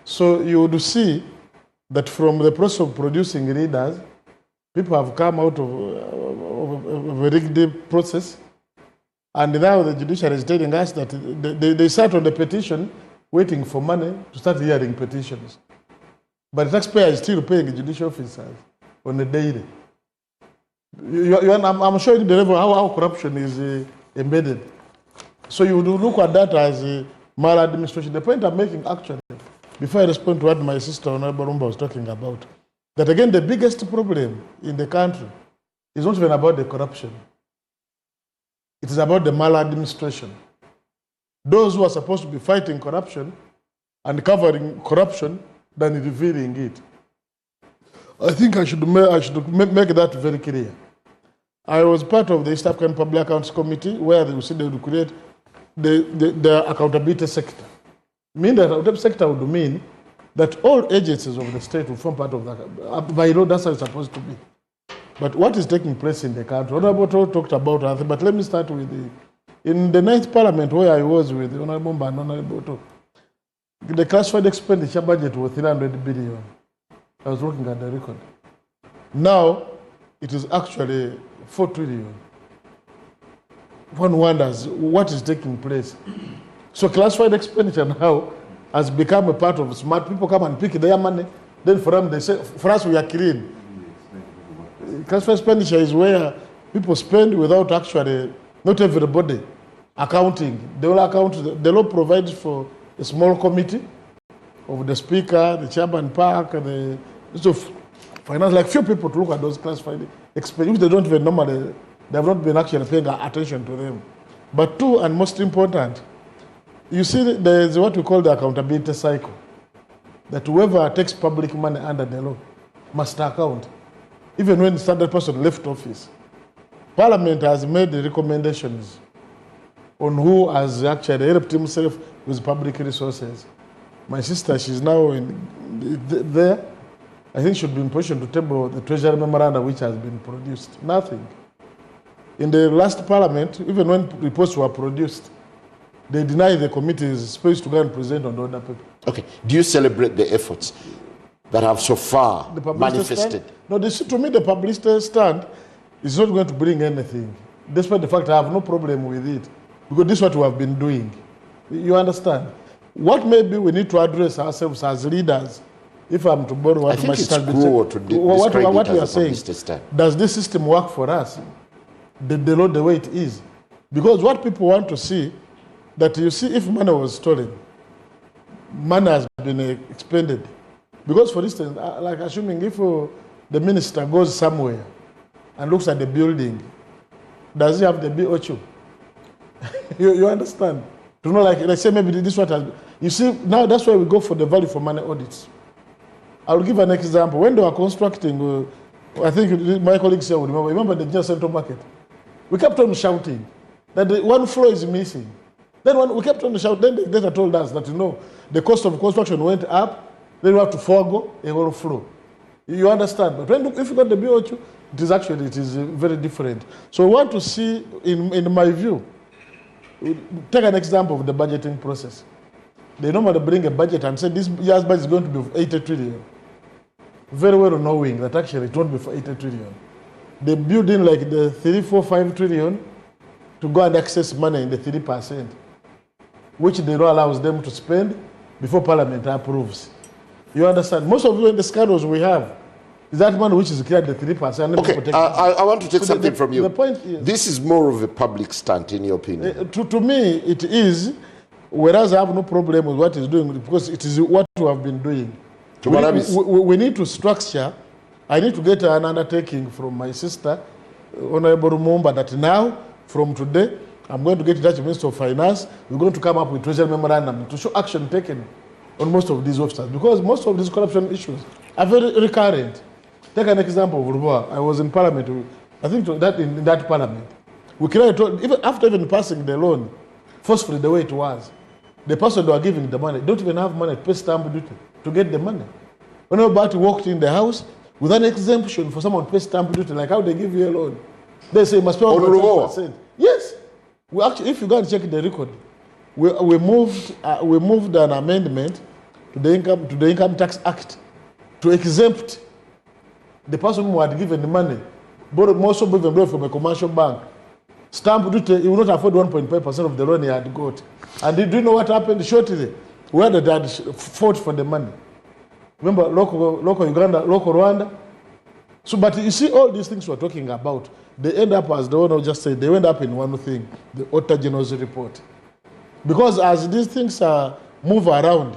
So you would see that from the process of producing leaders, people have come out of a rigged process, and now the judiciary is telling us that they sat on the petition waiting for money to start hearing petitions. But the taxpayer is still paying judicial officers on a daily. I'm showing the level how corruption is embedded. So you would look at that as maladministration. The point I'm making actually, before I respond to what my sister Honorable Lumumba was talking about, that again the biggest problem in the country is not even about the corruption. It is about the maladministration. Those who are supposed to be fighting corruption and covering corruption than revealing it. I think I should make that very clear. I was part of the East African Public Accounts Committee where they said they would create the accountability sector. Mean that accountability sector would mean that all agencies of the state will form part of that. By law, that's how it's supposed to be. But what is taking place in the country? Honorable Otto talked about that, but let me start with in the 9th Parliament where I was with Honorable Mba and Honorable Otto, the classified expenditure budget was 300 billion. I was looking at the record. Now, it is actually 4 trillion. One wonders what is taking place. So classified expenditure now has become a part of smart. People come and pick their money, then for them they say, for us we are clean. Classified expenditure is where people spend without actually, not everybody, accounting. They will account, the law provides for a small committee of the speaker, the chairman park, the finance, like few people to look at those classified expenditure, which they don't even normally They have not been actually paying attention to them. But two, and most important, you see there is what we call the accountability cycle. That whoever takes public money under the law must account. Even when the standard person left office. Parliament has made the recommendations on who has actually helped himself with public resources. My sister, she's now there. I think should be in position to table the Treasury memorandum which has been produced. Nothing. In the last Parliament, even when reports were produced, they denied the committee's space to go and present on the other paper. Okay. Do you celebrate the efforts that have so far manifested? No, to me, the publicity stand is not going to bring anything, despite the fact I have no problem with it, because this is what we have been doing. You understand? What maybe we need to address ourselves as leaders, if I'm to borrow what I think it's cruel to describe what it we are as a saying, publicity stand. does this system work for us? The law the way it is. Because what people want to see, that you see if money was stolen, money has been expended. Because for instance, like assuming if the minister goes somewhere and looks at the building, does he have the BOQ? you understand? To know, like, let's say maybe this one has, you see, now that's why we go for the value for money audits. I will give an example. When they were constructing, I think my colleagues here will remember the Njala Central Market. We kept on shouting that the one floor is missing. Then when we kept on shouting, then the data told us that, the cost of construction went up, then we have to forego a whole floor. You understand? But if you got the BOQ, it is very different. So we want to see, in my view, take an example of the budgeting process. They normally bring a budget and say this year's budget is going to be 80 trillion. Very well knowing that actually it won't be for 80 trillion. They build in like the 3, 4, 5 trillion to go and access money in the 3%, which the law allows them to spend before Parliament approves. You understand? Most of the scandals we have is that money which is cleared the 3%. Okay, I want to take something from you. The point is, this is more of a public stunt, in your opinion. To me, it is, whereas I have no problem with what he's doing, because it is what we have been doing. We need to structure. I need to get an undertaking from my sister, Honorable Lumumba, that now, from today, I'm going to get in touch with the Minister of Finance. We're going to come up with Treasury memorandum to show action taken on most of these officers, because most of these corruption issues are very recurrent. Take an example of Uruguay. I was in Parliament. I think that in that Parliament, we clearly told, even after passing the loan, forcefully the way it was, the person they were giving the money don't even have money to pay stamp duty to get the money. When nobody walked in the house with an exemption for someone to pay stamp duty, like how they give you a loan, they say you must pay 1%. Yes, we actually, if you go and check the record, we moved an amendment to the Income Tax Act to exempt the person who had given the money, but most of them borrowed from a commercial bank. Stamp duty, he would not afford 1.5% of the loan he had got. And do you know what happened shortly? Where they had fought for the money. Remember, local Uganda, local Rwanda. So, but you see, all these things we're talking about, they end up, as the owner just said, they end up in one thing, the Otto Geno's report. Because as these things move around,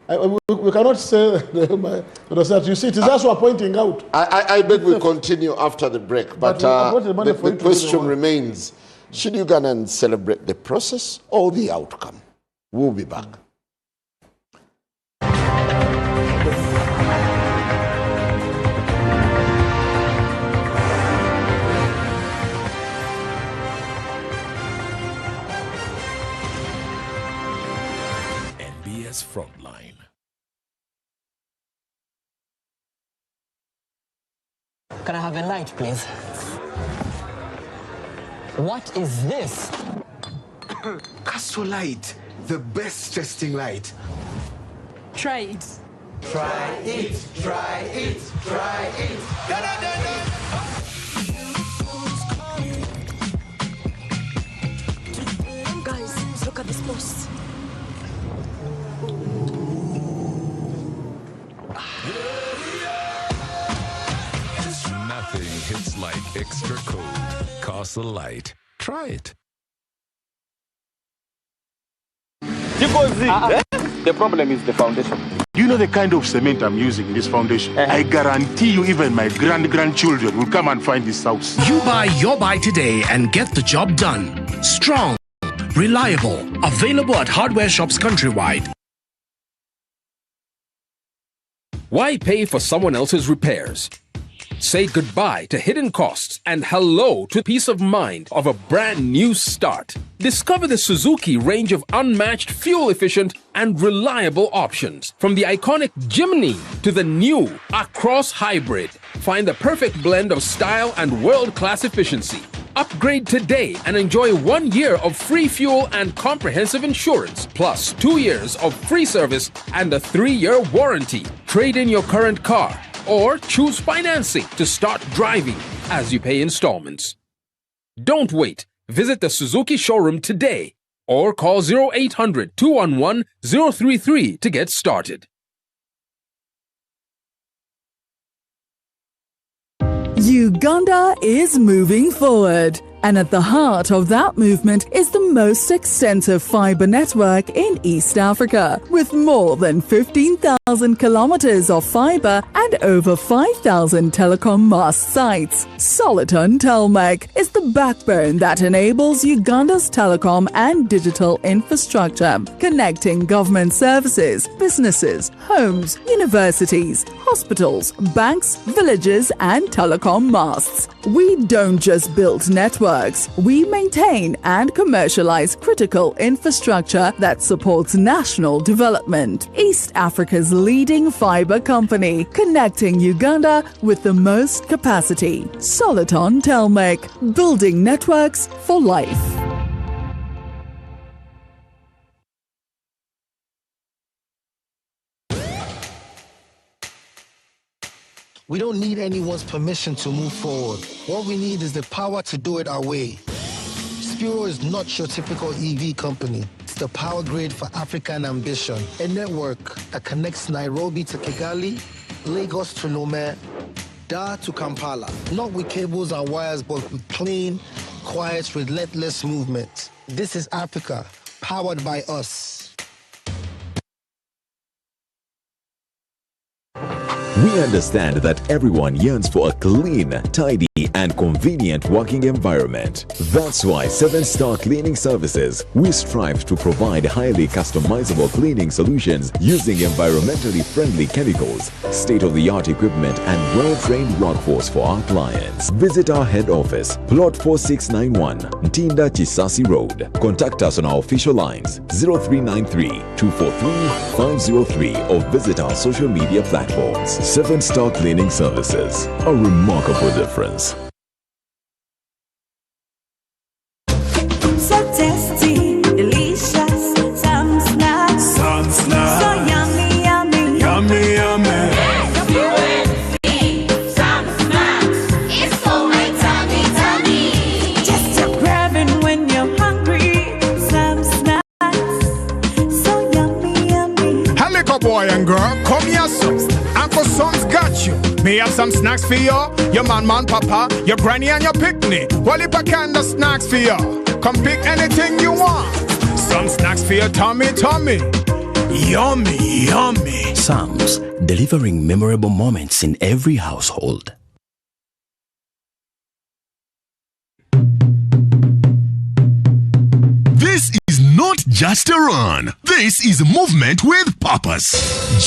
we cannot say, you see, it is us who are pointing out. I beg we continue after the break, but the question remains, should Ugandans celebrate the process or the outcome? We'll be back. NBS Frontline. Can I have a light, please? What is this? Kasule light, the best testing light. Try it. Try it, try it, try it. Da, da, da, da. Guys, look at this post. Nothing hits like extra cold. Kasule Light. Try it. The problem is the foundation. You know the kind of cement I'm using in this foundation? I guarantee you even my grandchildren will come and find this house. You buy your buy today and get the job done. Strong, reliable, available at hardware shops countrywide. Why pay for someone else's repairs? Say goodbye to hidden costs and hello to peace of mind of a brand new start. Discover the Suzuki range of unmatched fuel-efficient and reliable options. From the iconic Jimny to the new Across Hybrid. Find the perfect blend of style and world-class efficiency. Upgrade today and enjoy 1 year of free fuel and comprehensive insurance, plus 2 years of free service and a 3-year warranty. Trade in your current car or choose financing to start driving as you pay installments. Don't wait. Visit the Suzuki showroom today or call 0800-211-033 to get started. Uganda is moving forward. And at the heart of that movement is the most extensive fiber network in East Africa, with more than 15,000 kilometers of fiber and over 5,000 telecom mast sites. Soliton Telmec is the backbone that enables Uganda's telecom and digital infrastructure, connecting government services, businesses, homes, universities, hospitals, banks, villages, and telecom masts. We don't just build networks. We maintain and commercialize critical infrastructure that supports national development. East Africa's leading fiber company, connecting Uganda with the most capacity. Soliton Telmec, building networks for life. We don't need anyone's permission to move forward. What we need is the power to do it our way. Spiro is not your typical EV company. It's the power grid for African ambition. A network that connects Nairobi to Kigali, Lagos to Lome, Dar to Kampala. Not with cables and wires, but with clean, quiet, relentless movement. This is Africa, powered by us. We understand that everyone yearns for a clean, tidy, and convenient working environment. That's why 7-Star Cleaning Services, we strive to provide highly customizable cleaning solutions using environmentally friendly chemicals, state-of-the-art equipment, and well-trained workforce for our clients. Visit our head office, Plot 4691, Ntinda Chisasi Road. Contact us on our official lines 0393-243-503 or visit our social media platforms. 7-Star Cleaning Services, a remarkable difference. So tasty, delicious, some snacks. Some snacks. So yummy, yummy. Yummy, yummy. Some snacks. It's so my tummy, tummy. Just a grabbing when you're hungry. Some snacks. So yummy, yummy. Hello, boy and girl, come here, son. Uncle Son's got you. Me have some snacks for you. Your man, papa, your granny and your picnic. What if I kind of snacks for you? Come pick anything you want. Some snacks for your tummy, tummy. Yummy, yummy. Sam's, delivering memorable moments in every household. This is not just a run. This is a movement with purpose.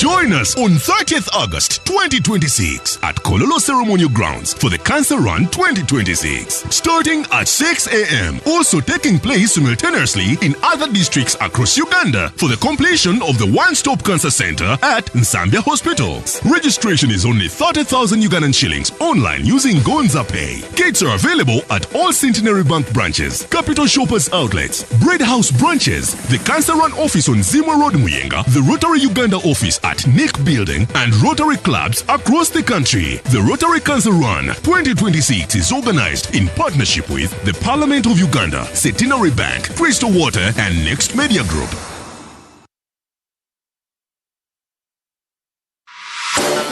Join us on 30th August 2026 at Kololo Ceremonial Grounds for the Cancer Run 2026. Starting at 6 a.m. Also taking place simultaneously in other districts across Uganda for the completion of the One-Stop Cancer Center at Nsambia Hospital. Registration is only 30,000 Ugandan shillings online using Gonza Pay. Gates are available at all Centenary Bank branches, Capital Shoppers outlets, Bread House branches, the Cancer Run office on Zimwa Road Muyenga, the Rotary Uganda office at Nick Building, and Rotary clubs across the country. The Rotary Cancer Run 2026 is organized in partnership with the Parliament of Uganda, Centenary Bank, Crystal Water, and Next Media Group.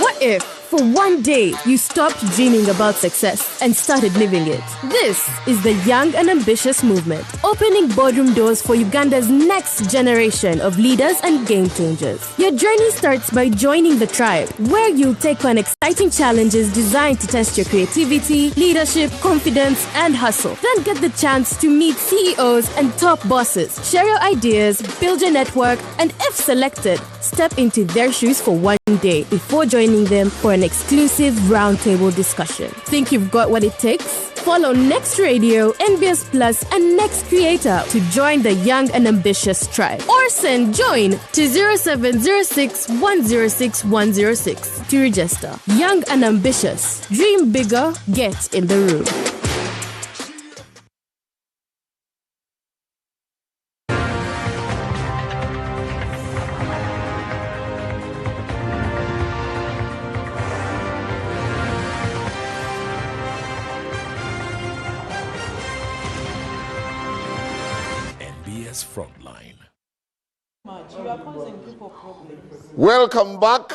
What if for one day, you stopped dreaming about success and started living it. This is the Young and Ambitious movement, opening boardroom doors for Uganda's next generation of leaders and game changers. Your journey starts by joining the tribe, where you'll take on exciting challenges designed to test your creativity, leadership, confidence, and hustle. Then get the chance to meet CEOs and top bosses, share your ideas, build your network, and if selected, step into their shoes for one day before joining them for an exclusive roundtable discussion. Think you've got what it takes? Follow Next Radio, NBS Plus, and Next Creator to join the Young and Ambitious tribe. Or send join to 0706 106 106 to register. Young and Ambitious. Dream bigger, get in the room. Frontline. You are causing people problems. Welcome back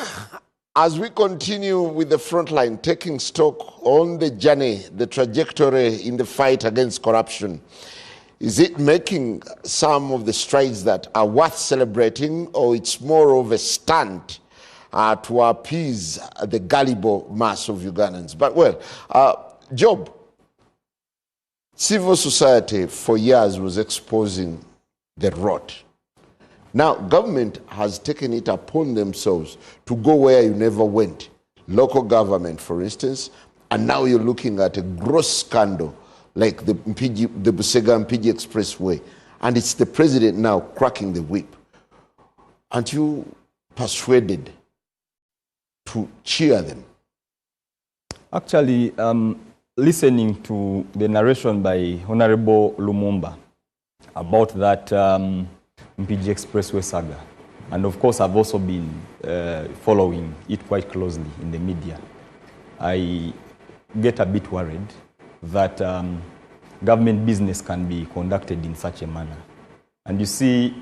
as we continue with the Frontline, taking stock on the journey, the trajectory in the fight against corruption. Is it making some of the strides that are worth celebrating, or it's more of a stunt to appease the gullible mass of Ugandans? But well, Job, civil society for years was exposing the rot. Now, government has taken it upon themselves to go where you never went. Local government, for instance, and now you're looking at a gross scandal like the Busega and PG Expressway, and it's the president now cracking the whip. Aren't you persuaded to cheer them? Actually, listening to the narration by Honorable Lumumba about that MPG Expressway saga. And of course, I've also been following it quite closely in the media. I get a bit worried that government business can be conducted in such a manner. And you see,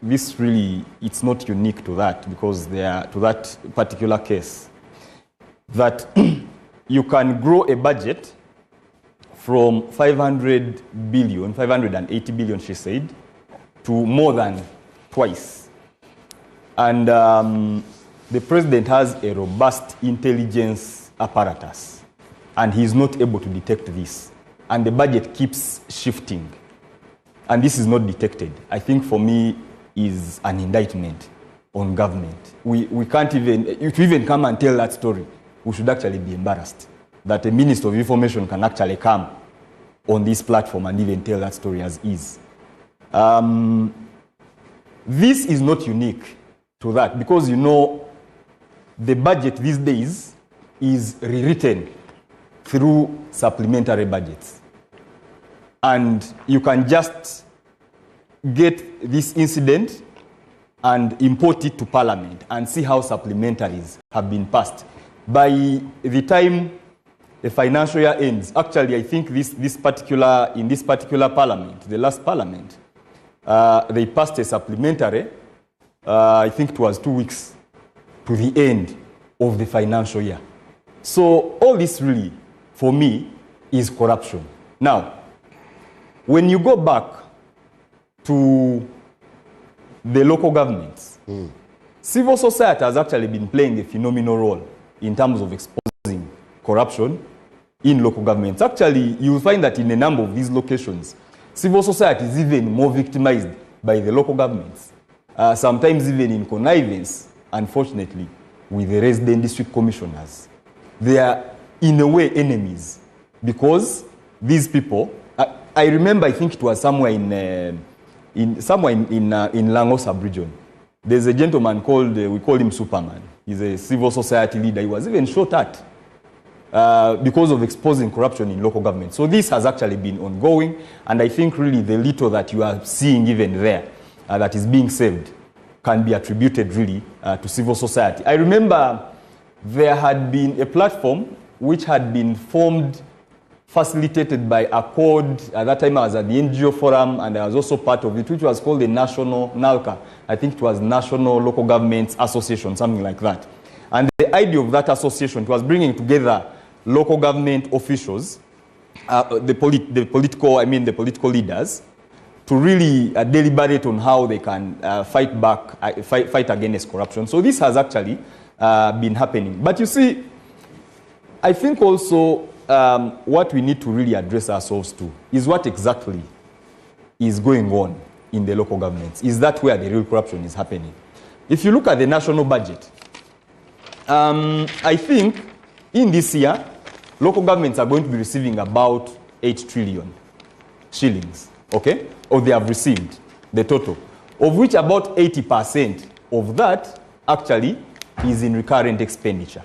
this really, it's not unique to that, because to that particular case, that you can grow a budget from 580 billion, she said, to more than twice. And the president has a robust intelligence apparatus, and he's not able to detect this. And the budget keeps shifting, and this is not detected. I think for me is an indictment on government. We can't even, if we even come and tell that story, we should actually be embarrassed that a Minister of Information can actually come on this platform and even tell that story as is. This is not unique to that, because you know the budget these days is rewritten through supplementary budgets. And you can just get this incident and import it to Parliament and see how supplementaries have been passed. By the time the financial year ends, actually I think in this particular Parliament, the last Parliament, they passed a supplementary, I think it was 2 weeks to the end of the financial year. So all this really, for me, is corruption. Now, when you go back to the local governments, civil society has actually been playing a phenomenal role in terms of exposing corruption in local governments. Actually, you will find that in a number of these locations, civil society is even more victimized by the local governments, sometimes even in connivance, unfortunately, with the resident district commissioners. They are, in a way, enemies, because these people, I remember, I think it was somewhere in Lango sub-region. There's a gentleman called, we call him Superman. He's a civil society leader. He was even shot at because of exposing corruption in local government. So this has actually been ongoing, and I think really the little that you are seeing even there that is being saved can be attributed really to civil society. I remember there had been a platform which had been formed, facilitated by Accord. At that time I was at the NGO Forum, and I was also part of it, which was called the National NALCA. I think it was National Local Governments Association, something like that. And the the idea of that association was bringing together local government officials, the political leaders, to really deliberate on how they can fight against corruption. So this has actually been happening. But you see, I think also what we need to really address ourselves to is what exactly is going on in the local governments. Is that where the real corruption is happening? If you look at the national budget, I think in this year, local governments are going to be receiving about 8 trillion shillings, okay? Or they have received the total, of which about 80% of that actually is in recurrent expenditure.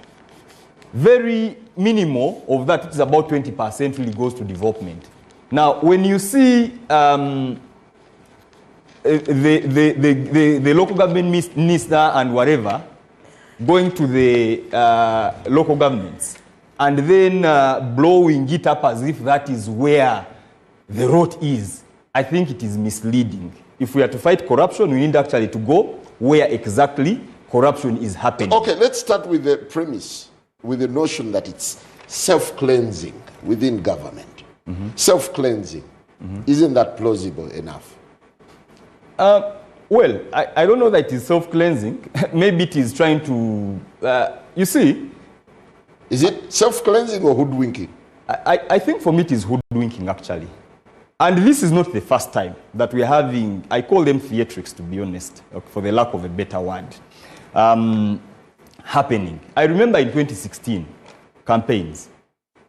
Very minimal of that, which is about 20%, really goes to development. Now, when you see the local government minister and whatever going to the local governments and then blowing it up as if that is where the rot is, I think it is misleading. If we are to fight corruption, we need actually to go where exactly corruption is happening. Okay, let's start with the premise, with the notion that it's self-cleansing within government. Self-cleansing. Isn't that plausible enough? Well, I don't know that it is self-cleansing. Maybe it is trying to, you see. Is it self-cleansing or hoodwinking? I think for me it is hoodwinking, actually. And this is not the first time that we're having, I call them theatrics, to be honest, for the lack of a better word, happening. I remember in 2016 campaigns,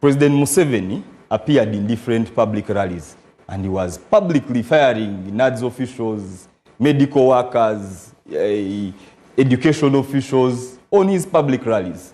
President Museveni appeared in different public rallies, and he was publicly firing NADS officials, medical workers, education officials on his public rallies.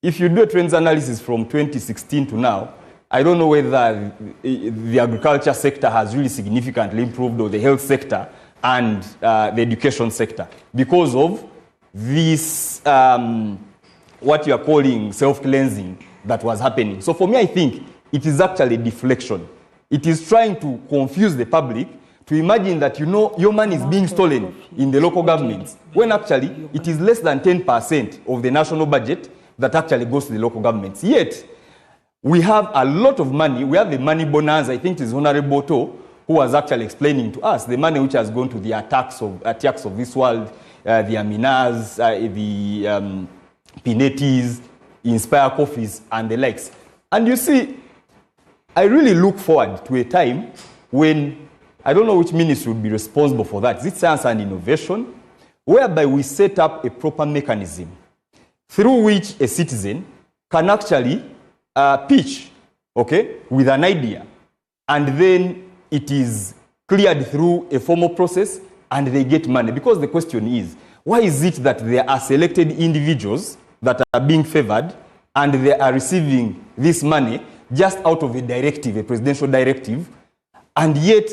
If you do a trends analysis from 2016 to now, I don't know whether the agriculture sector has really significantly improved, or the health sector and the education sector, because of this, what you are calling self-cleansing that was happening. So for me, I think it is actually deflection. It is trying to confuse the public to imagine that, you know, your money is being stolen in the local governments, when actually it is less than 10% of the national budget that actually goes to the local governments. Yet, we have a lot of money. We have the money bonanza. I think it is Honorable Otto who was actually explaining to us the money which has gone to the attacks of this world, the Aminas, the Pinetis, Inspire Coffees, and the likes. And you see, I really look forward to a time when, I don't know which ministry would be responsible for that. Is it science and innovation? Whereby we set up a proper mechanism through which a citizen can actually pitch, okay, with an idea, and then it is cleared through a formal process and they get money. Because the question is, why is it that there are selected individuals that are being favored and they are receiving this money just out of a directive, a presidential directive, and yet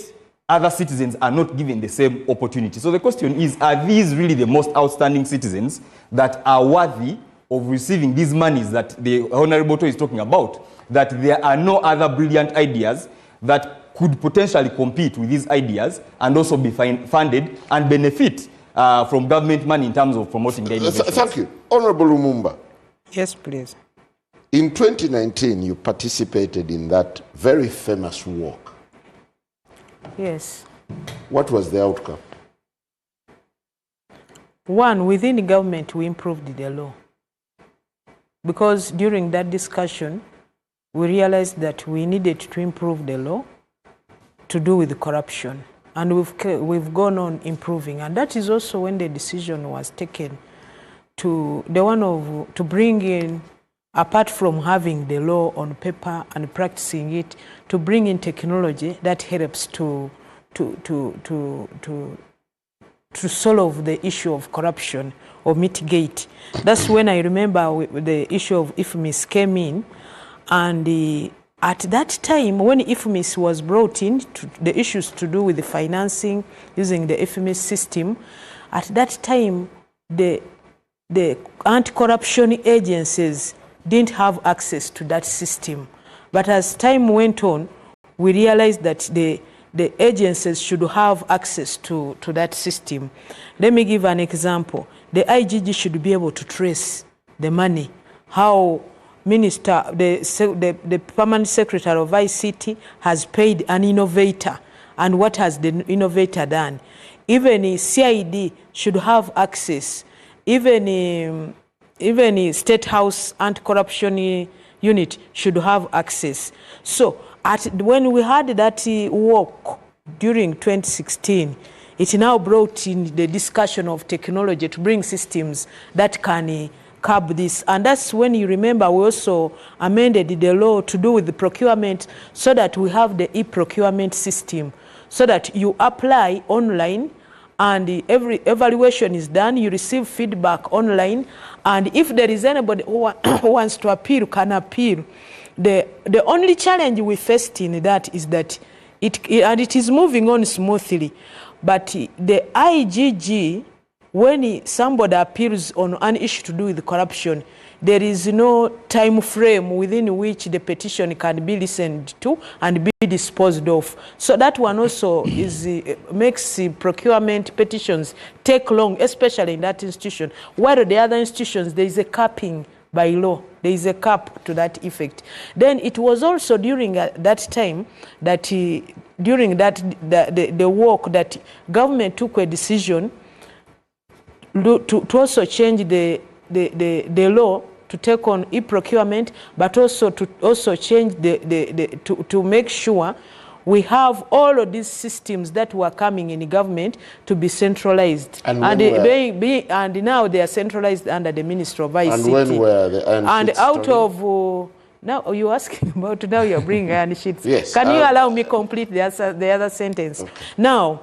other citizens are not given the same opportunity? So the question is, are these really the most outstanding citizens that are worthy of receiving these monies that the Honorable Otto is talking about, that there are no other brilliant ideas that could potentially compete with these ideas and also be funded and benefit from government money in terms of promoting their innovations? Thank you. Honorable Lumumba. Yes, please. In 2019, you participated in that very famous walk. Yes. What was the outcome? One, within the government, we improved the law. Because during that discussion, we realized that we needed to improve the law to do with corruption. And we've gone on improving. And that is also when the decision was taken to bring in, apart from having the law on paper and practicing it, to bring in technology that helps to solve the issue of corruption or mitigate. That's when I remember the issue of IFMIS came in, and at that time when IFMIS was brought in, the issues to do with the financing using the IFMIS system, at that time the anti-corruption agencies didn't have access to that system. But as time went on, we realized that the agencies should have access to that system. Let me give an example. The IGG should be able to trace the money, how Minister, the permanent secretary of ICT has paid an innovator, and what has the innovator done. Even CID should have access. Even State House Anti-Corruption Unit should have access. So when we had that work during 2016, it now brought in the discussion of technology to bring systems that can curb this. And that's when you remember we also amended the law to do with the procurement so that we have the e-procurement system so that you apply online and every evaluation is done, you receive feedback online, and if there is anybody who wants to appeal, can appeal. The only challenge we faced in that is that it is moving on smoothly, but the IGG, when somebody appeals on an issue to do with corruption, there is no time frame within which the petition can be listened to and be disposed of. So that one also makes procurement petitions take long, especially in that institution. While the other institutions, there is a capping by law. There is a cap to that effect. Then it was also during that time that during the work that government took a decision to also change the law to take on e-procurement, but also to change to make sure we have all of these systems that were coming in the government to be centralized. And now they are centralized under the Ministry of ICT. And when were the iron sheets out of now you're asking about now you're bringing iron sheets. Yes. Can you allow me complete the other sentence? Okay. Now,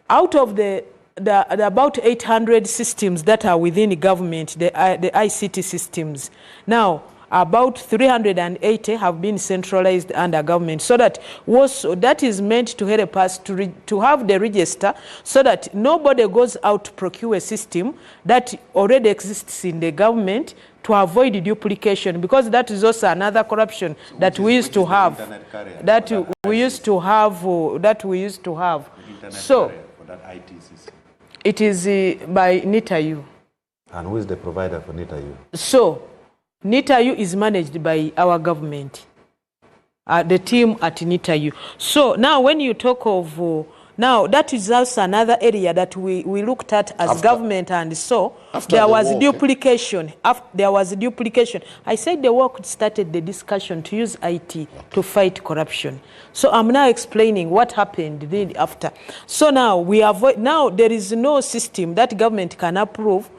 out of the about 800 systems that are within the government, the ICT systems. Now, about 380 have been centralized under government, so that is meant to help us to have the register, so that nobody goes out to procure a system that already exists in the government to avoid duplication, because that is also another corruption that we used to have. That we used to have. So. It is by NITAU. And who is the provider for NITAU? So, NITAU is managed by our government, the team at NITAU. So, now when you talk of, now that is also another area that we looked at as government, and so there was duplication. There was duplication. I said the work started the discussion to use IT to fight corruption. So I'm now explaining what happened then after. So now now there is no system that government can approve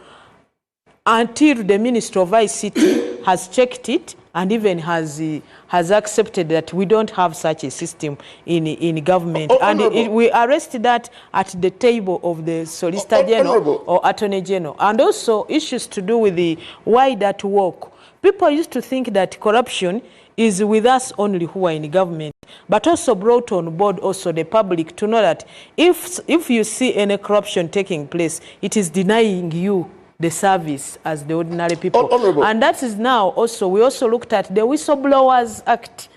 until the Ministry of ICT has checked it and even has accepted that we don't have such a system in government. We arrested that at the table of the Solicitor General or Attorney General. And also issues to do with the why that work. People used to think that corruption is with us only who are in government, but also brought on board also the public to know that if you see any corruption taking place, it is denying you the service as the ordinary people. And that is now also, we also looked at the Whistleblowers Act,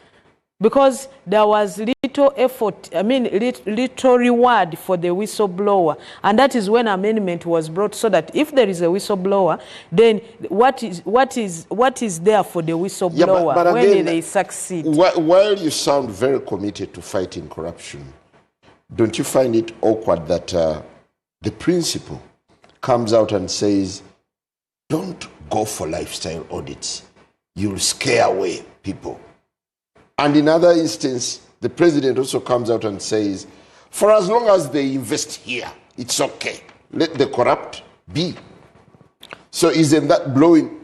because there was little effort, little reward for the whistleblower. And that is when amendment was brought, so that if there is a whistleblower, then what is there for the whistleblower when they succeed? While you sound very committed to fighting corruption, don't you find it awkward that the principal comes out and says, don't go for lifestyle audits, you'll scare away people? And in other instance, the president also comes out and says, for as long as they invest here, it's okay. Let the corrupt be. So isn't that blowing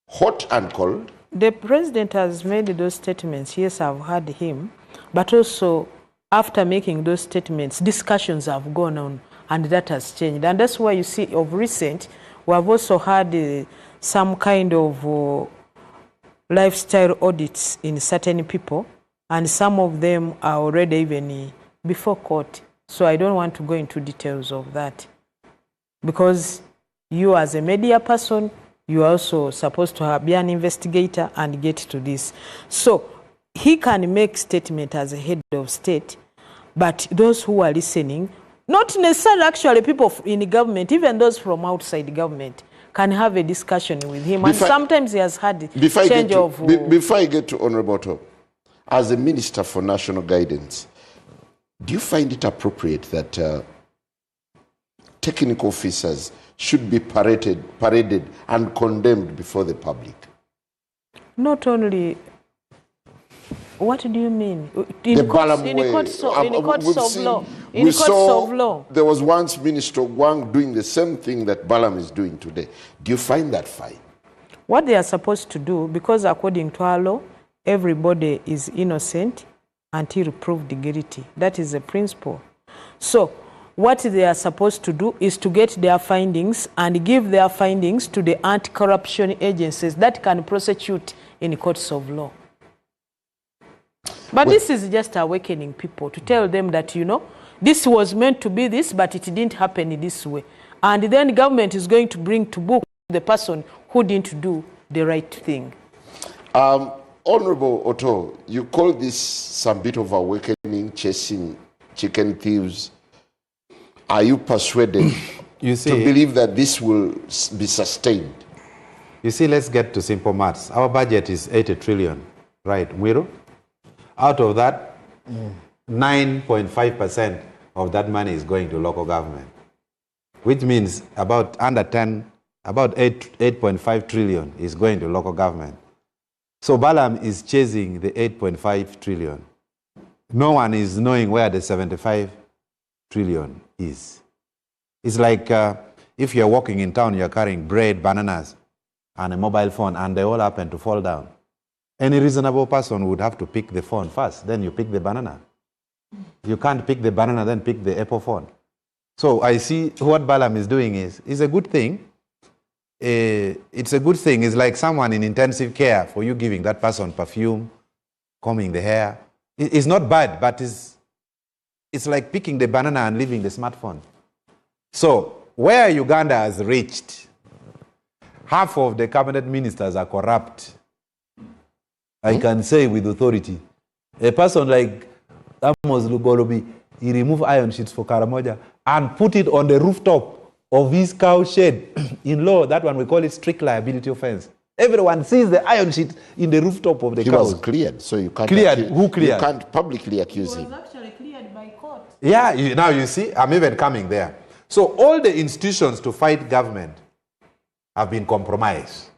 hot and cold? The president has made those statements. Yes, I've heard him. But also, after making those statements, discussions have gone on, and that has changed. And that's why you see, of recent, we have also had some kind of lifestyle audits in certain people, and some of them are already even before court. So I don't want to go into details of that, because you as a media person, you are also supposed to be an investigator and get to this. So he can make statement as a head of state, but those who are listening, not necessarily actually people in the government, even those from outside the government, can have a discussion with him. And sometimes he has had change of... Before I get to Honorable Otto, as a Minister for National Guidance, do you find it appropriate that technical officers should be paraded and condemned before the public? Not only... What do you mean? In courts of law. There was once Minister Wang doing the same thing that Balam is doing today. Do you find that fine? What they are supposed to do, because according to our law, everybody is innocent until proved guilty. That is the principle. So what they are supposed to do is to get their findings and give their findings to the anti-corruption agencies that can prosecute in courts of law. But this is just awakening people to tell them that, you know, this was meant to be this, but it didn't happen in this way. And then government is going to bring to book the person who didn't do the right thing. Honorable Otto, you call this some bit of awakening, chasing chicken thieves. Are you persuaded to believe that this will be sustained? You see, let's get to simple maths. Our budget is 80 trillion, right, Mwiru? Out of that, 9.5% of that money is going to local government, which means about 8.5 trillion is going to local government. So Balam is chasing the 8.5 trillion. No one is knowing where the 75 trillion is. It's like if you're walking in town, you're carrying bread, bananas, and a mobile phone, and they all happen to fall down. Any reasonable person would have to pick the phone first, then you pick the banana. You can't pick the banana, then pick the Apple phone. So I see what Balam is doing is a good thing. It's a good thing. It's like someone in intensive care for you giving that person perfume, combing the hair. It's not bad, but it's like picking the banana and leaving the smartphone. So where Uganda has reached, half of the cabinet ministers are corrupt. I can say with authority. A person like Amos Lugolobi, he removed iron sheets for Karamoja and put it on the rooftop of his cow shed. In law, that one we call it strict liability offense. Everyone sees the iron sheet in the rooftop of the cow. He was cleared, so you can't. Cleared? Who cleared? You can't publicly accuse him. He was actually cleared by court. Yeah, now you see, I'm even coming there. So all the institutions to fight government have been compromised.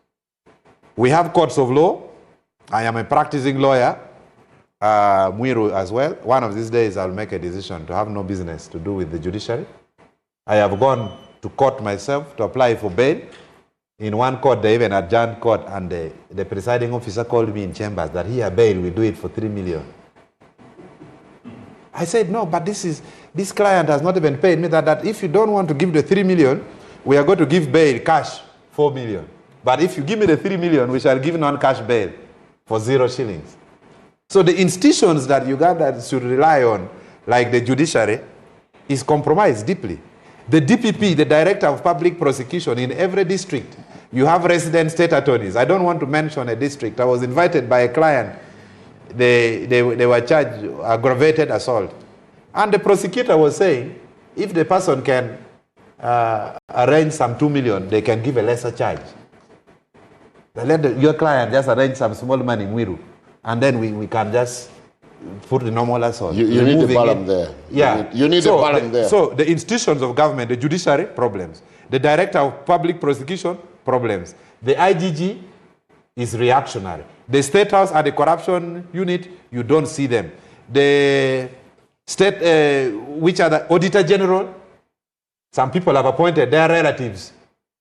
We have courts of law. I am a practicing lawyer, Mwiru as well. One of these days I'll make a decision to have no business to do with the judiciary. I have gone to court myself to apply for bail. In one court, they even adjourned court, and the presiding officer called me in chambers that here bail, we do it for 3 million. I said, no, but this client has not even paid me that if you don't want to give the 3 million, we are going to give bail cash 4 million. But if you give me the 3 million, we shall give non-cash bail for 0 shillings. So the institutions that Uganda should rely on, like the judiciary, is compromised deeply. The DPP, the Director of Public Prosecution, in every district, you have resident state attorneys. I don't want to mention a district. I was invited by a client. They were charged aggravated assault. And the prosecutor was saying, if the person can arrange some 2 million, they can give a lesser charge. Let your client just arrange some small money, Mwiru, and then we can just put the normal assault. You need the Balam there. Yeah. You need the Balam there. So the institutions of government, the judiciary, problems. The Director of Public Prosecution, problems. The IGG is reactionary. The State House and the Corruption Unit, you don't see them. The state, which are the Auditor General, some people have appointed their relatives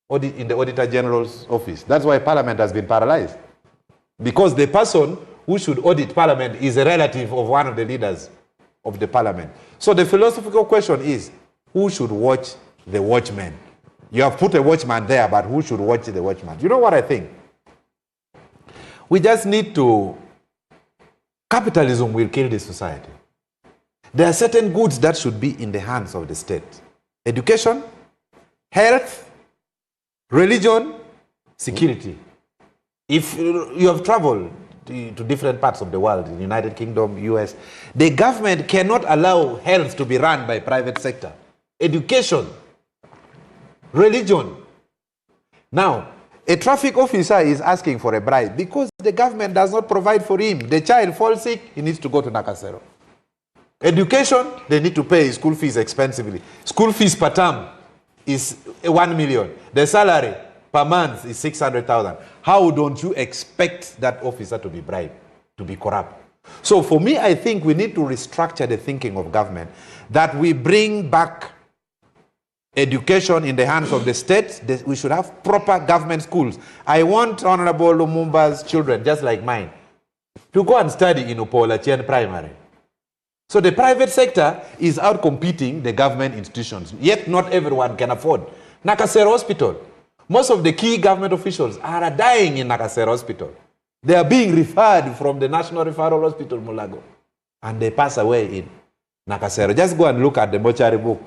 in the Auditor General's office. That's why Parliament has been paralyzed. Because the person who should audit Parliament is a relative of one of the leaders of the Parliament. So the philosophical question is, who should watch the watchman? You have put a watchman there, but who should watch the watchman? You know what I think? We just need to... Capitalism will kill this society. There are certain goods that should be in the hands of the state. Education, health, religion, security. If you have traveled to different parts of the world, in the United Kingdom, US, the government cannot allow health to be run by private sector. Education, religion, Now, a traffic officer is asking for a bribe because the government does not provide for him. The child falls sick, he needs to go to Nakasero. Education, they need to pay school fees expensively. School fees per term is 1 million. The salary per month is 600,000. How don't you expect that officer to be bribed, to be corrupt? So for me, I think we need to restructure the thinking of government, that we bring back education in the hands of the state. We should have proper government schools. I want Honorable Lumumba's children, just like mine, to go and study in Upola Chien Primary. So the private sector is out competing the government institutions, yet not everyone can afford. Nakasero Hospital, most of the key government officials are dying in Nakasero Hospital. They are being referred from the National Referral Hospital, Mulago, and they pass away in Nakasero. Just go and look at the mortuary book.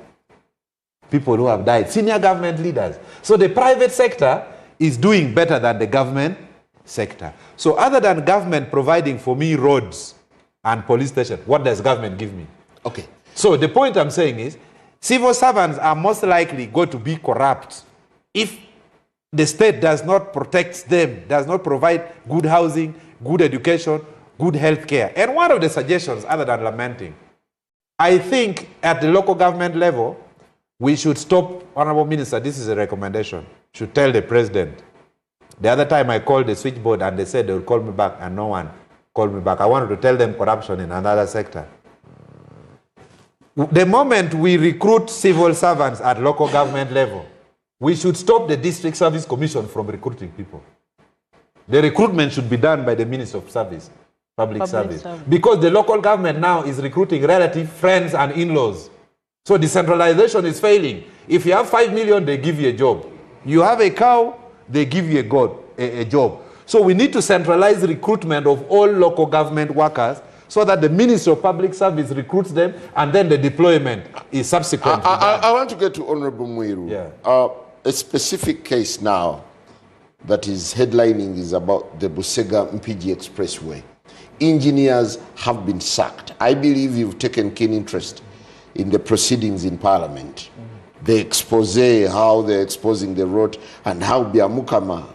People who have died, senior government leaders. So the private sector is doing better than the government sector. So other than government providing for me roads and police station, what does government give me? Okay. So the point I'm saying is, civil servants are most likely going to be corrupt if the state does not protect them, does not provide good housing, good education, good health care. And one of the suggestions, other than lamenting, I think at the local government level, we should stop, Honorable Minister, this is a recommendation, should tell the president. The other time I called the switchboard and they said they would call me back and no one called me back. I wanted to tell them corruption in another sector. The moment we recruit civil servants at local government level, we should stop the District Service Commission from recruiting people. The recruitment should be done by the Minister of Service, Public Service. Because the local government now is recruiting relatives, friends, and in-laws. So decentralization is failing. If you have 5 million, they give you a job. You have a cow, they give you a job. So we need to centralize recruitment of all local government workers so that the Ministry of Public Service recruits them and then the deployment is subsequent. I want to get to Honorable Mwiru. Yeah. A specific case now that is headlining is about the Busega Mpigi Expressway. Engineers have been sacked. I believe you've taken keen interest in the proceedings in Parliament. The expose, how they're exposing the road, and how Biamukama,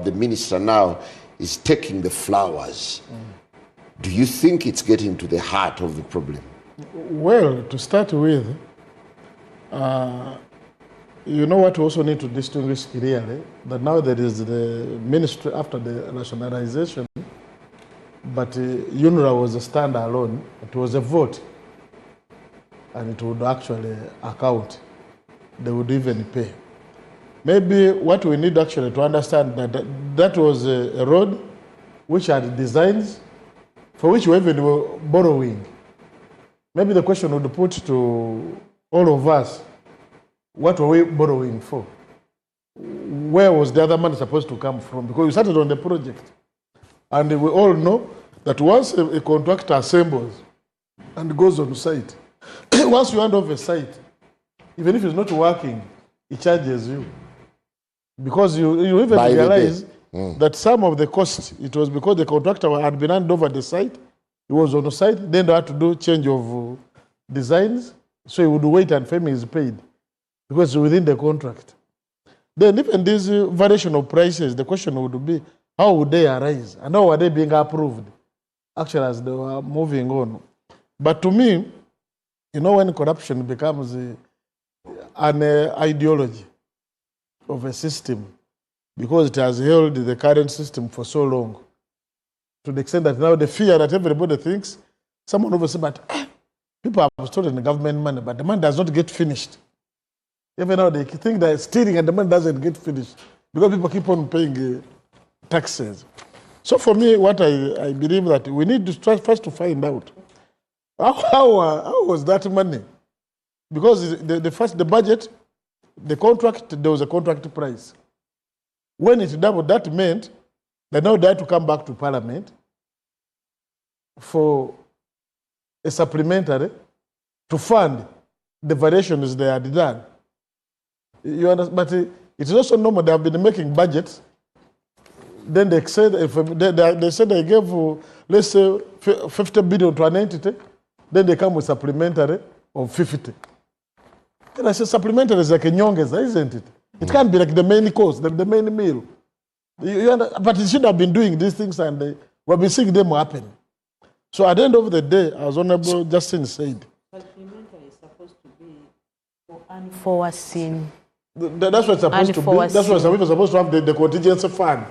the minister now, is taking the flowers. Do you think it's getting to the heart of the problem? Well, to start with, you know what we also need to distinguish clearly, that now there is the ministry after the nationalization, but UNRWA was a standalone. It was a vote, and it would actually account. They would even pay. Maybe what we need actually to understand that was a road which had designs for which we even were borrowing. Maybe the question would put to all of us, what were we borrowing for? Where was the other money supposed to come from? Because we started on the project. And we all know that once a contractor assembles and goes on site, once you hand off a site, even if it's not working, it charges you. Because you even realize that some of the costs, it was because the contractor had been handed over the site, he was on the site, then they had to do change of designs, so he would wait and fame is paid, because it's within the contract. Then even this variation of prices, the question would be, how would they arise? And how are they being approved, actually, as they were moving on? But to me, you know, when corruption becomes an ideology of a system, because it has held the current system for so long, to the extent that now the fear that everybody thinks, someone over say, but people have stolen the government money, but the money does not get finished. Even now they think they're stealing and the money doesn't get finished, because people keep on paying taxes. So for me, what I believe that we need to try first to find out, how was that money? Because the budget, the contract, there was a contract price. When it doubled, that meant that now they had to come back to Parliament for a supplementary to fund the variations they had done. You understand? But it's also normal. They have been making budgets. Then they said they gave, let's say, 50 billion to an entity. Then they come with supplementary of 50. And I said, supplementary is like a nyongeza, isn't it? It can't be like the main course, the main meal. But he should have been doing these things, and we've been seeing them happen. So at the end of the day, as Honorable Justine said, supplementary is supposed to be for unforeseen. That's what it's supposed to be. That's what we're supposed to have the contingency fund.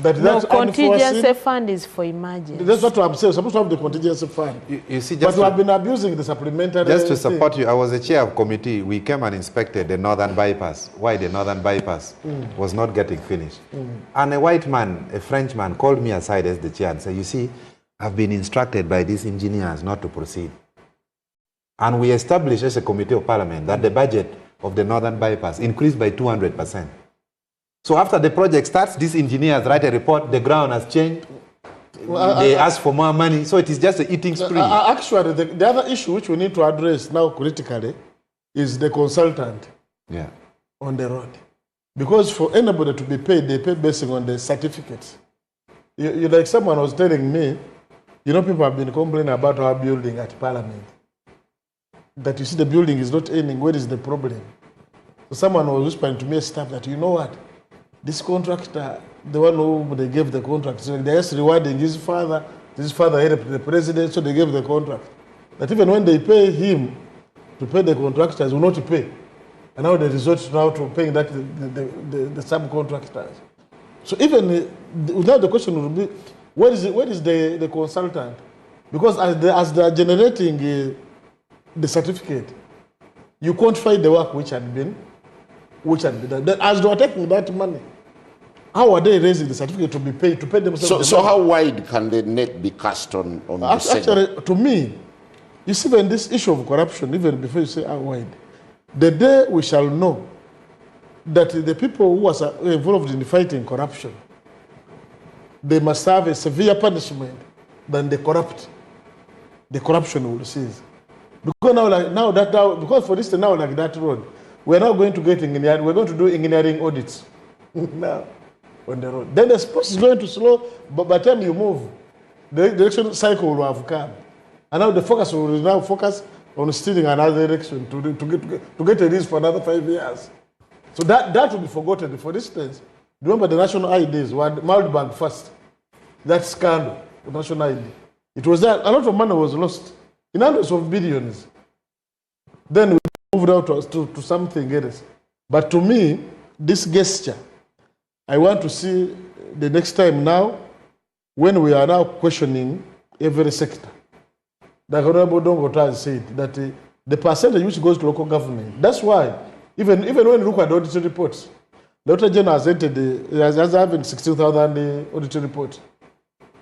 No, contingency fund is for emergency. That's what I'm saying. We're supposed to have the contingency fund. You see, but we have been abusing the supplementary. Just to support you, I was the chair of committee. We came and inspected the northern bypass. Why the northern bypass was not getting finished. And a white man, a Frenchman, called me aside as the chair and said, you see, I've been instructed by these engineers not to proceed. And we established as a committee of parliament that the budget of the northern bypass increased by 200%. So after the project starts, these engineers write a report, the ground has changed, they ask for more money, so it is just an eating spree. Actually, the other issue which we need to address now critically is the consultant on the road. Because for anybody to be paid, they pay based on the certificates. You like someone was telling me, you know, people have been complaining about our building at Parliament. That you see the building is not ending, where is the problem? So someone was whispering to me, staff, that you know what? This contractor, the one who they gave the contract, so they're just rewarding his father. His father helped the president, so they gave the contract. That even when they pay him to pay the contractors, will not pay. And now they resort now to paying that the subcontractors. So even now the question will be, where is the consultant? Because as they are generating the certificate, you can't find the work which had been done. Then as they are taking that money, how are they raising the certificate to be paid, to pay themselves? So how wide can the net be cast on this segment? Actually, to me, you see, when this issue of corruption, even before you say how wide, the day we shall know that the people who are involved in fighting corruption, they must have a severe punishment than the corrupt. The corruption will cease. Because because for instance, now like that road, we're now going to get engineering, we're going to do engineering audits now on the road. Then the process is going to slow, but by the time you move, the election cycle will have come. And now the focus will now focus on steering another election to get a lease for another 5 years. So that will be forgotten. For instance, remember the national IDs were Bank first. That scandal, the national ID. It was that a lot of money was lost in hundreds of billions. Then we moved out to something else. But to me, this gesture, I want to see the next time now, when we are now questioning every sector. Like Honorable Odonga has said, that the percentage which goes to local government, that's why, even when you look at the auditor reports, the Auditor General has having 16,000 auditor reports,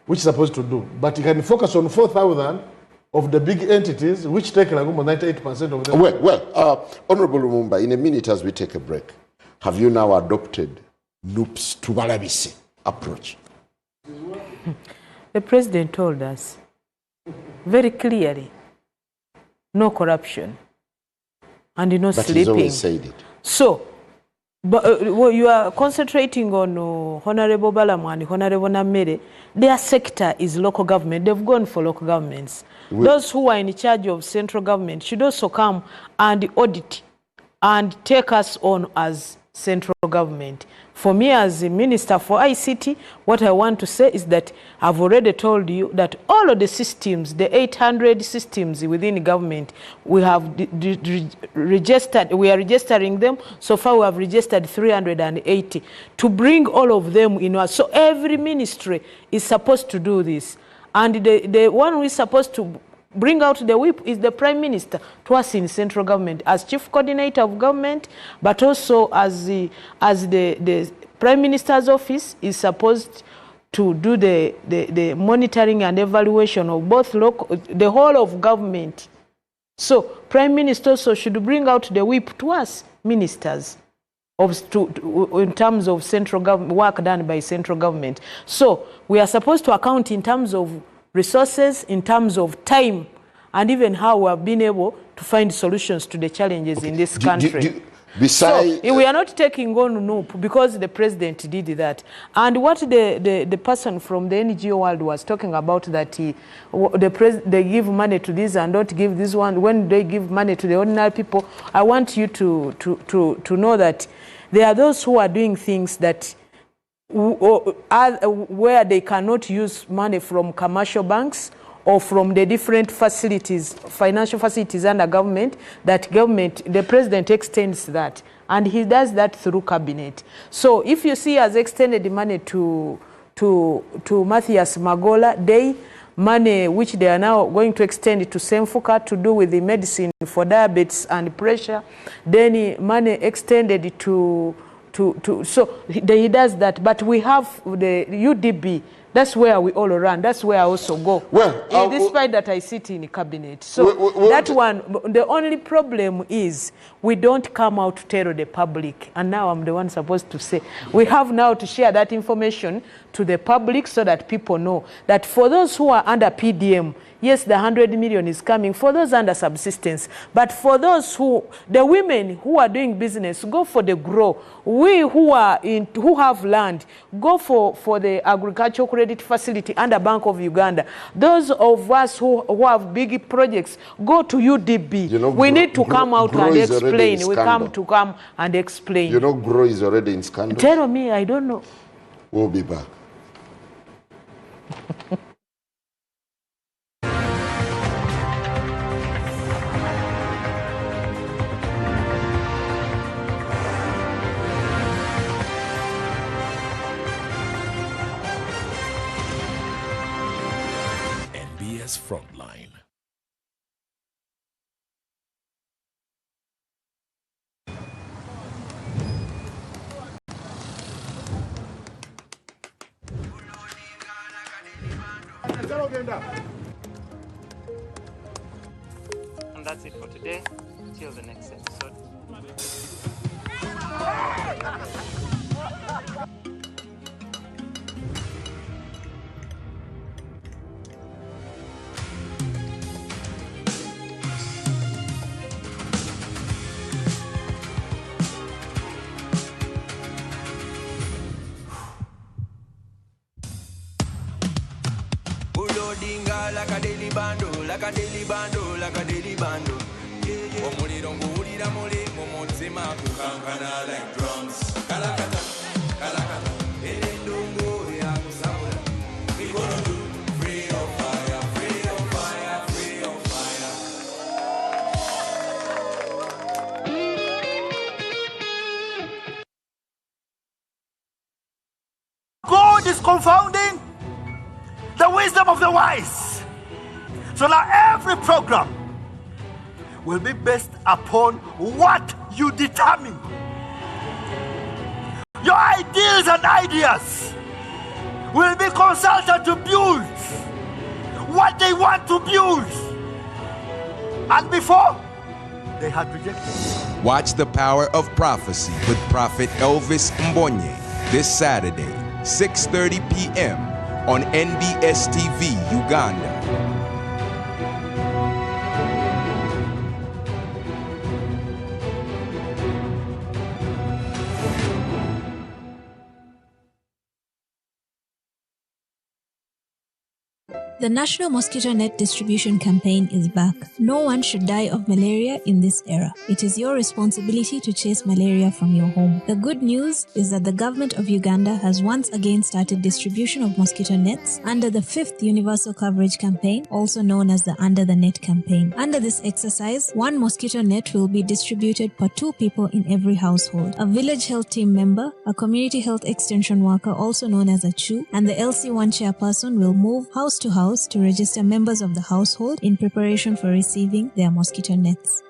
which is supposed to do. But you can focus on 4,000 of the big entities, which take like almost 98% of them. Honorable Lumumba, in a minute as we take a break, have you now adopted Noops to Malabisi approach? The president told us very clearly, no corruption and no sleeping. He's always said it. So, but you are concentrating on Honorable Balamu and Honorable Namere. Their sector is local government. They've gone for local governments. Those who are in charge of central government should also come and audit and take us on as central government. For me as a minister for ICT, what I want to say is that I've already told you that all of the systems, the 800 systems within government, we have registered, we are registering them. So far we have registered 380 to bring all of them in. So every ministry is supposed to do this. And the one who is supposed to bring out the whip is the Prime Minister to us in central government as chief coordinator of government, but also as the Prime Minister's office is supposed to do the monitoring and evaluation of both the whole of government. So Prime Minister also should bring out the whip to us ministers in terms of central government work done by central government. So we are supposed to account in terms of resources, in terms of time, and even how we have been able to find solutions to the challenges in this country. Besides, so we are not taking on NOOP because the president did that. And what the person from the NGO world was talking about, that they give money to this and don't give this one, when they give money to the ordinary people, I want you to know that There are those who are doing things that where they cannot use money from commercial banks or from the different facilities, financial facilities under government, the president extends that. And he does that through cabinet. So if you see has extended the money to Matthias Magola Day, money which they are now going to extend it to Semfuka to do with the medicine for diabetes and pressure, then money extended so he does that. But we have the UDB. That's where we all run. That's where I also go. Well, despite that I sit in the cabinet. So that one, the only problem is we don't come out to tell the public. And now I'm the one supposed to say. We have now to share that information to the public so that people know that for those who are under PDM, yes, the 100 million is coming for those under subsistence. But for those the women who are doing business, go for the grow. We who have land, go for the agricultural credit facility under Bank of Uganda. Those of us who have big projects, go to UDB. We need to come out and explain. We come and explain. You know, grow is already in scandal. Tell me, I don't know. We'll be back. Frontline. And that's it for today. Till the next episode. Odonga like a daily bando, like a daily bando, like a daily bando. Omuliro nguwulira muli mu mutima kukankana like drums. Kalakata, kalakata, endongo ya kusabula. Mikono tu, free on fire, free on fire, free on fire. God is confounding the wisdom of the wise. So now every program will be based upon what you determine. Your ideals and ideas will be consulted to build what they want to build. And before, they had rejected. Watch The Power of Prophecy with Prophet Elvis Mbonye this Saturday, 6:30 p.m. on NBS TV Uganda. The National Mosquito Net Distribution Campaign is back. No one should die of malaria in this era. It is your responsibility to chase malaria from your home. The good news is that the government of Uganda has once again started distribution of mosquito nets under the 5th Universal Coverage Campaign, also known as the Under the Net campaign. Under this exercise, 1 mosquito net will be distributed per 2 people in every household. A village health team member, a community health extension worker, also known as a CHU, and the LC1 chairperson will move house to house to register members of the household in preparation for receiving their mosquito nets.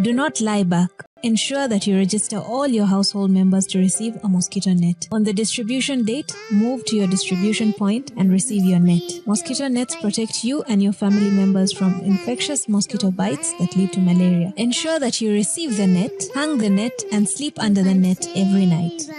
Do not lie back. Ensure that you register all your household members to receive a mosquito net. On the distribution date, move to your distribution point and receive your net. Mosquito nets protect you and your family members from infectious mosquito bites that lead to malaria. Ensure that you receive the net, hang the net, and sleep under the net every night.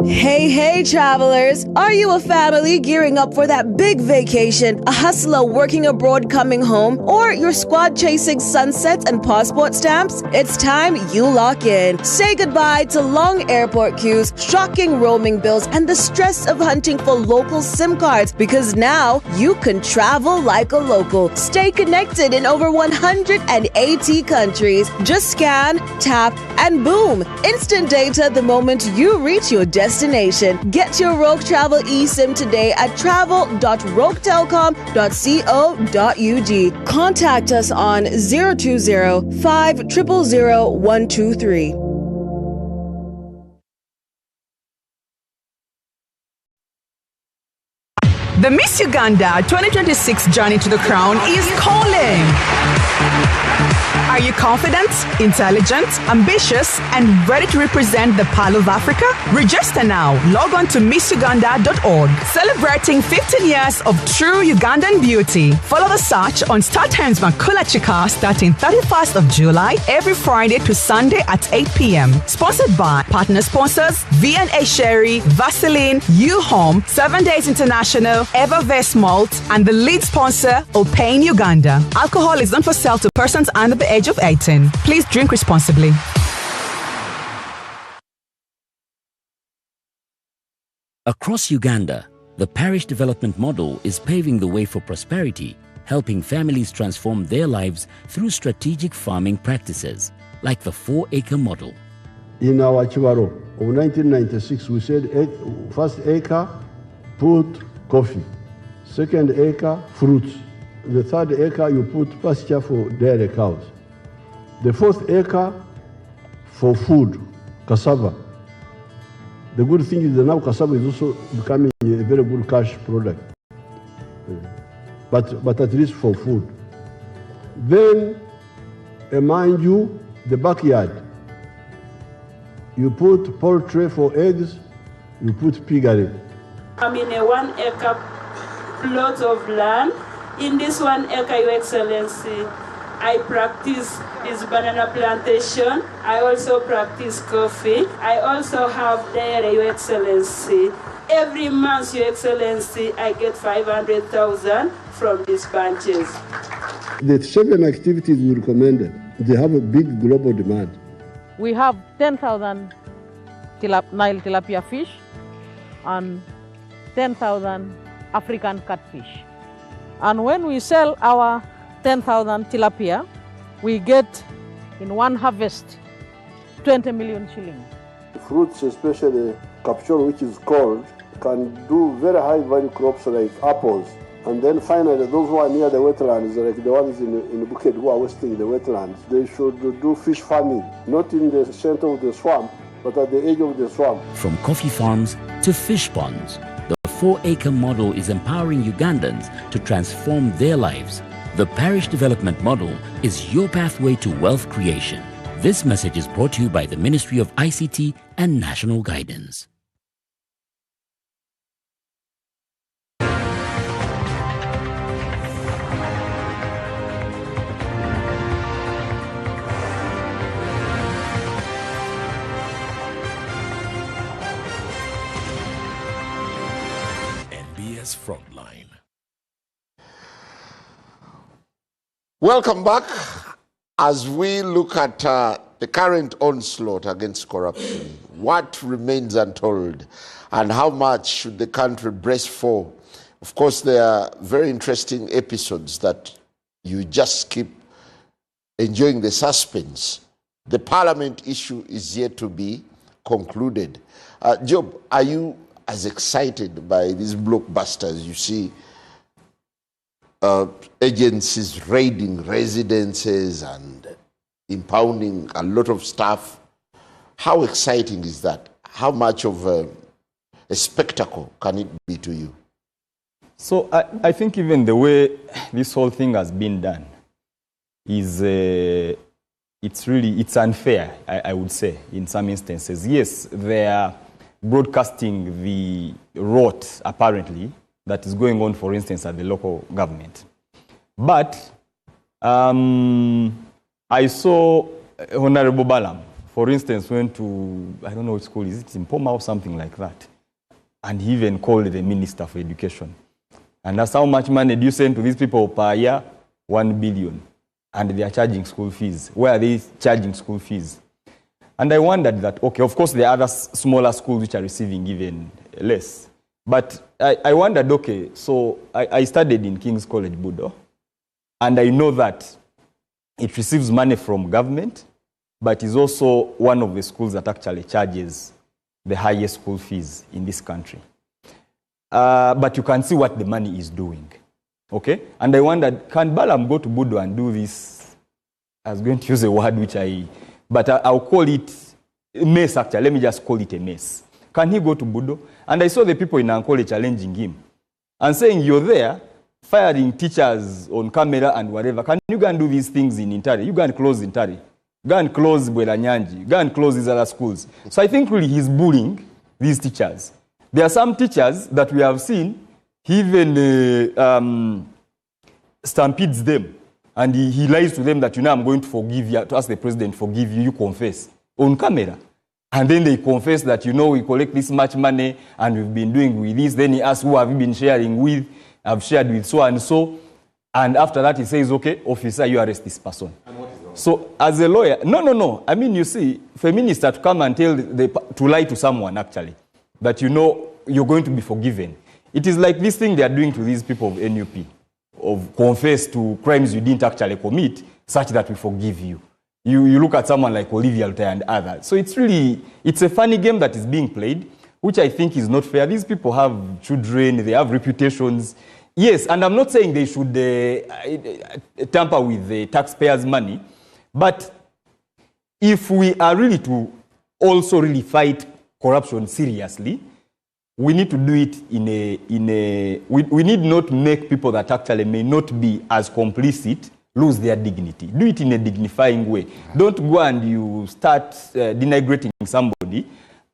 Hey, hey, travelers! Are you a family gearing up for that big vacation, a hustler working abroad coming home, or your squad chasing sunsets and passport stamps? It's time you lock in. Say goodbye to long airport queues, shocking roaming bills, and the stress of hunting for local SIM cards, because now you can travel like a local. Stay connected in over 180 countries. Just scan, tap, and boom! Instant data the moment you reach your destination. Get your Rogue Travel eSIM today at travel.roguetelecom.co.ug. Contact us on 020-5000123. The Miss Uganda 2026 journey to the crown is calling. Are you confident, intelligent, ambitious, and ready to represent the Pearl of Africa? Register now. Log on to MissUganda.org. Celebrating 15 years of true Ugandan beauty. Follow the search on StarTimes Makula Chika starting 31st of July, every Friday to Sunday at 8 p.m. Sponsored by partner sponsors V&A Sherry, Vaseline, U-Home, 7 Days International, Evervest Malt, and the lead sponsor, Opain Uganda. Alcohol is not for sale to persons under the age of 18. Please drink responsibly. Across Uganda, the parish development model is paving the way for prosperity, helping families transform their lives through strategic farming practices, like the 4-acre model. In our Chibaro of 1996, we said first acre, put coffee. Second acre, fruits. The third acre, you put pasture for dairy cows. The fourth acre, for food, cassava. The good thing is that now cassava is also becoming a very good cash product. But at least for food. Then, mind you, the backyard. You put poultry for eggs, you put piggery. I'm in a 1 acre plot of land. In this 1 acre, Your Excellency, I practice this banana plantation. I also practice coffee. I also have dairy, Your Excellency. Every month, Your Excellency, I get 500,000 from these bunches. The 7 activities we recommended, they have a big global demand. We have 10,000 Nile tilapia fish and 10,000 African catfish. And when we sell our 10,000 tilapia, we get in one harvest 20 million shillings. Fruits, especially capsule, which is cold, can do very high value crops like apples. And then finally, those who are near the wetlands, like the ones in Bukit who are wasting the wetlands, they should do fish farming, not in the center of the swamp, but at the edge of the swamp. From coffee farms to fish ponds, the 4-acre model is empowering Ugandans to transform their lives. The parish development model is your pathway to wealth creation. This message is brought to you by the Ministry of ICT and National Guidance. Frontline. Welcome back as we look at the current onslaught against corruption. What remains untold and how much should the country brace for? Of course, there are very interesting episodes that you just keep enjoying the suspense. The parliament issue is yet to be concluded. Job, are you as excited by these blockbusters? You see agencies raiding residences and impounding a lot of stuff. How exciting is that? How much of a spectacle can it be to you? So I think even the way this whole thing has been done is it's unfair, I would say, in some instances. Yes, they are broadcasting the rot, apparently, that is going on, for instance, at the local government. But I saw Honorable Balam for instance, went to, I don't know what school, is it in Poma or something like that? And he even called the Minister for Education. And that's how much money do you send to these people per year? 1 billion. And they are charging school fees. Where are they charging school fees? And I wondered that, okay, of course there are other smaller schools which are receiving even less. But I wondered, okay, so I studied in King's College, Budo, and I know that it receives money from government, but is also one of the schools that actually charges the highest school fees in this country. But you can see what the money is doing, okay? And I wondered, can Balaam go to Budo and do this? I was going to use a word which but I'll call it a mess actually. Let me just call it a mess. Can he go to Budo? And I saw the people in Ankole challenging him and saying, you're there, firing teachers on camera and whatever. Can you go and do these things in Intare? You go and close Intare. Go and close Bwelanyanji. Go and close these other schools. So I think really he's bullying these teachers. There are some teachers that we have seen, he even stampedes them. And he lies to them that, I'm going to forgive you, to ask the president, forgive you, you confess. On camera. And then they confess that, we collect this much money and we've been doing with this. Then he asks, who have you been sharing with? I've shared with so and so. And after that, he says, okay, officer, you arrest this person. And what is wrong? So as a lawyer, no. I mean, you see, for a minister to come and to lie to someone, actually, that you're going to be forgiven. It is like this thing they are doing to these people of NUP, of confess to crimes you didn't actually commit, such that we forgive you. You look at someone like Olivia Altai and others. So it's a funny game that is being played, which I think is not fair. These people have children, they have reputations. Yes, and I'm not saying they should tamper with the taxpayers' money, but if we are really to also really fight corruption seriously, we need to do it we need not make people that actually may not be as complicit lose their dignity. Do it in a dignifying way. Don't go and you start denigrating somebody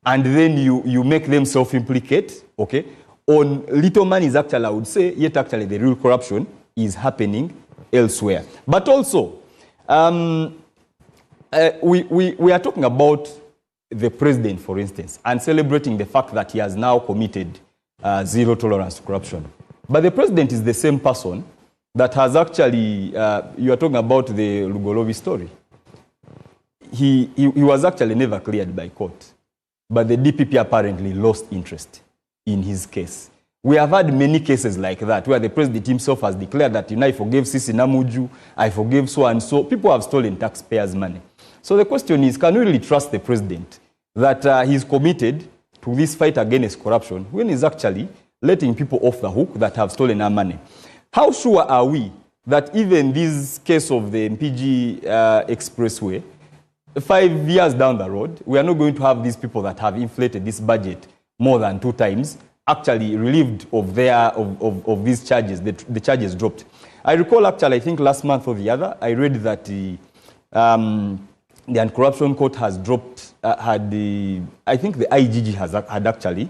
and then you make them self-implicate, okay? On little money is actually, I would say, yet actually the real corruption is happening elsewhere. But also, we are talking about the president, for instance, and celebrating the fact that he has now committed zero tolerance to corruption. But the president is the same person that has actually, you are talking about the Lugolovi story. He was actually never cleared by court. But the DPP apparently lost interest in his case. We have had many cases like that, where the president himself has declared that, I forgave Sisi Namuju, I forgave so and so. People have stolen taxpayers' money. So the question is, can we really trust the president that he's committed to this fight against corruption when he's actually letting people off the hook that have stolen our money? How sure are we that even this case of the MPG Expressway, 5 years down the road, we are not going to have these people that have inflated this budget more than 2 times actually relieved of these charges, the charges dropped? I recall actually, I think last month or the other, I read that the anti-corruption court has dropped, I think the IGG had actually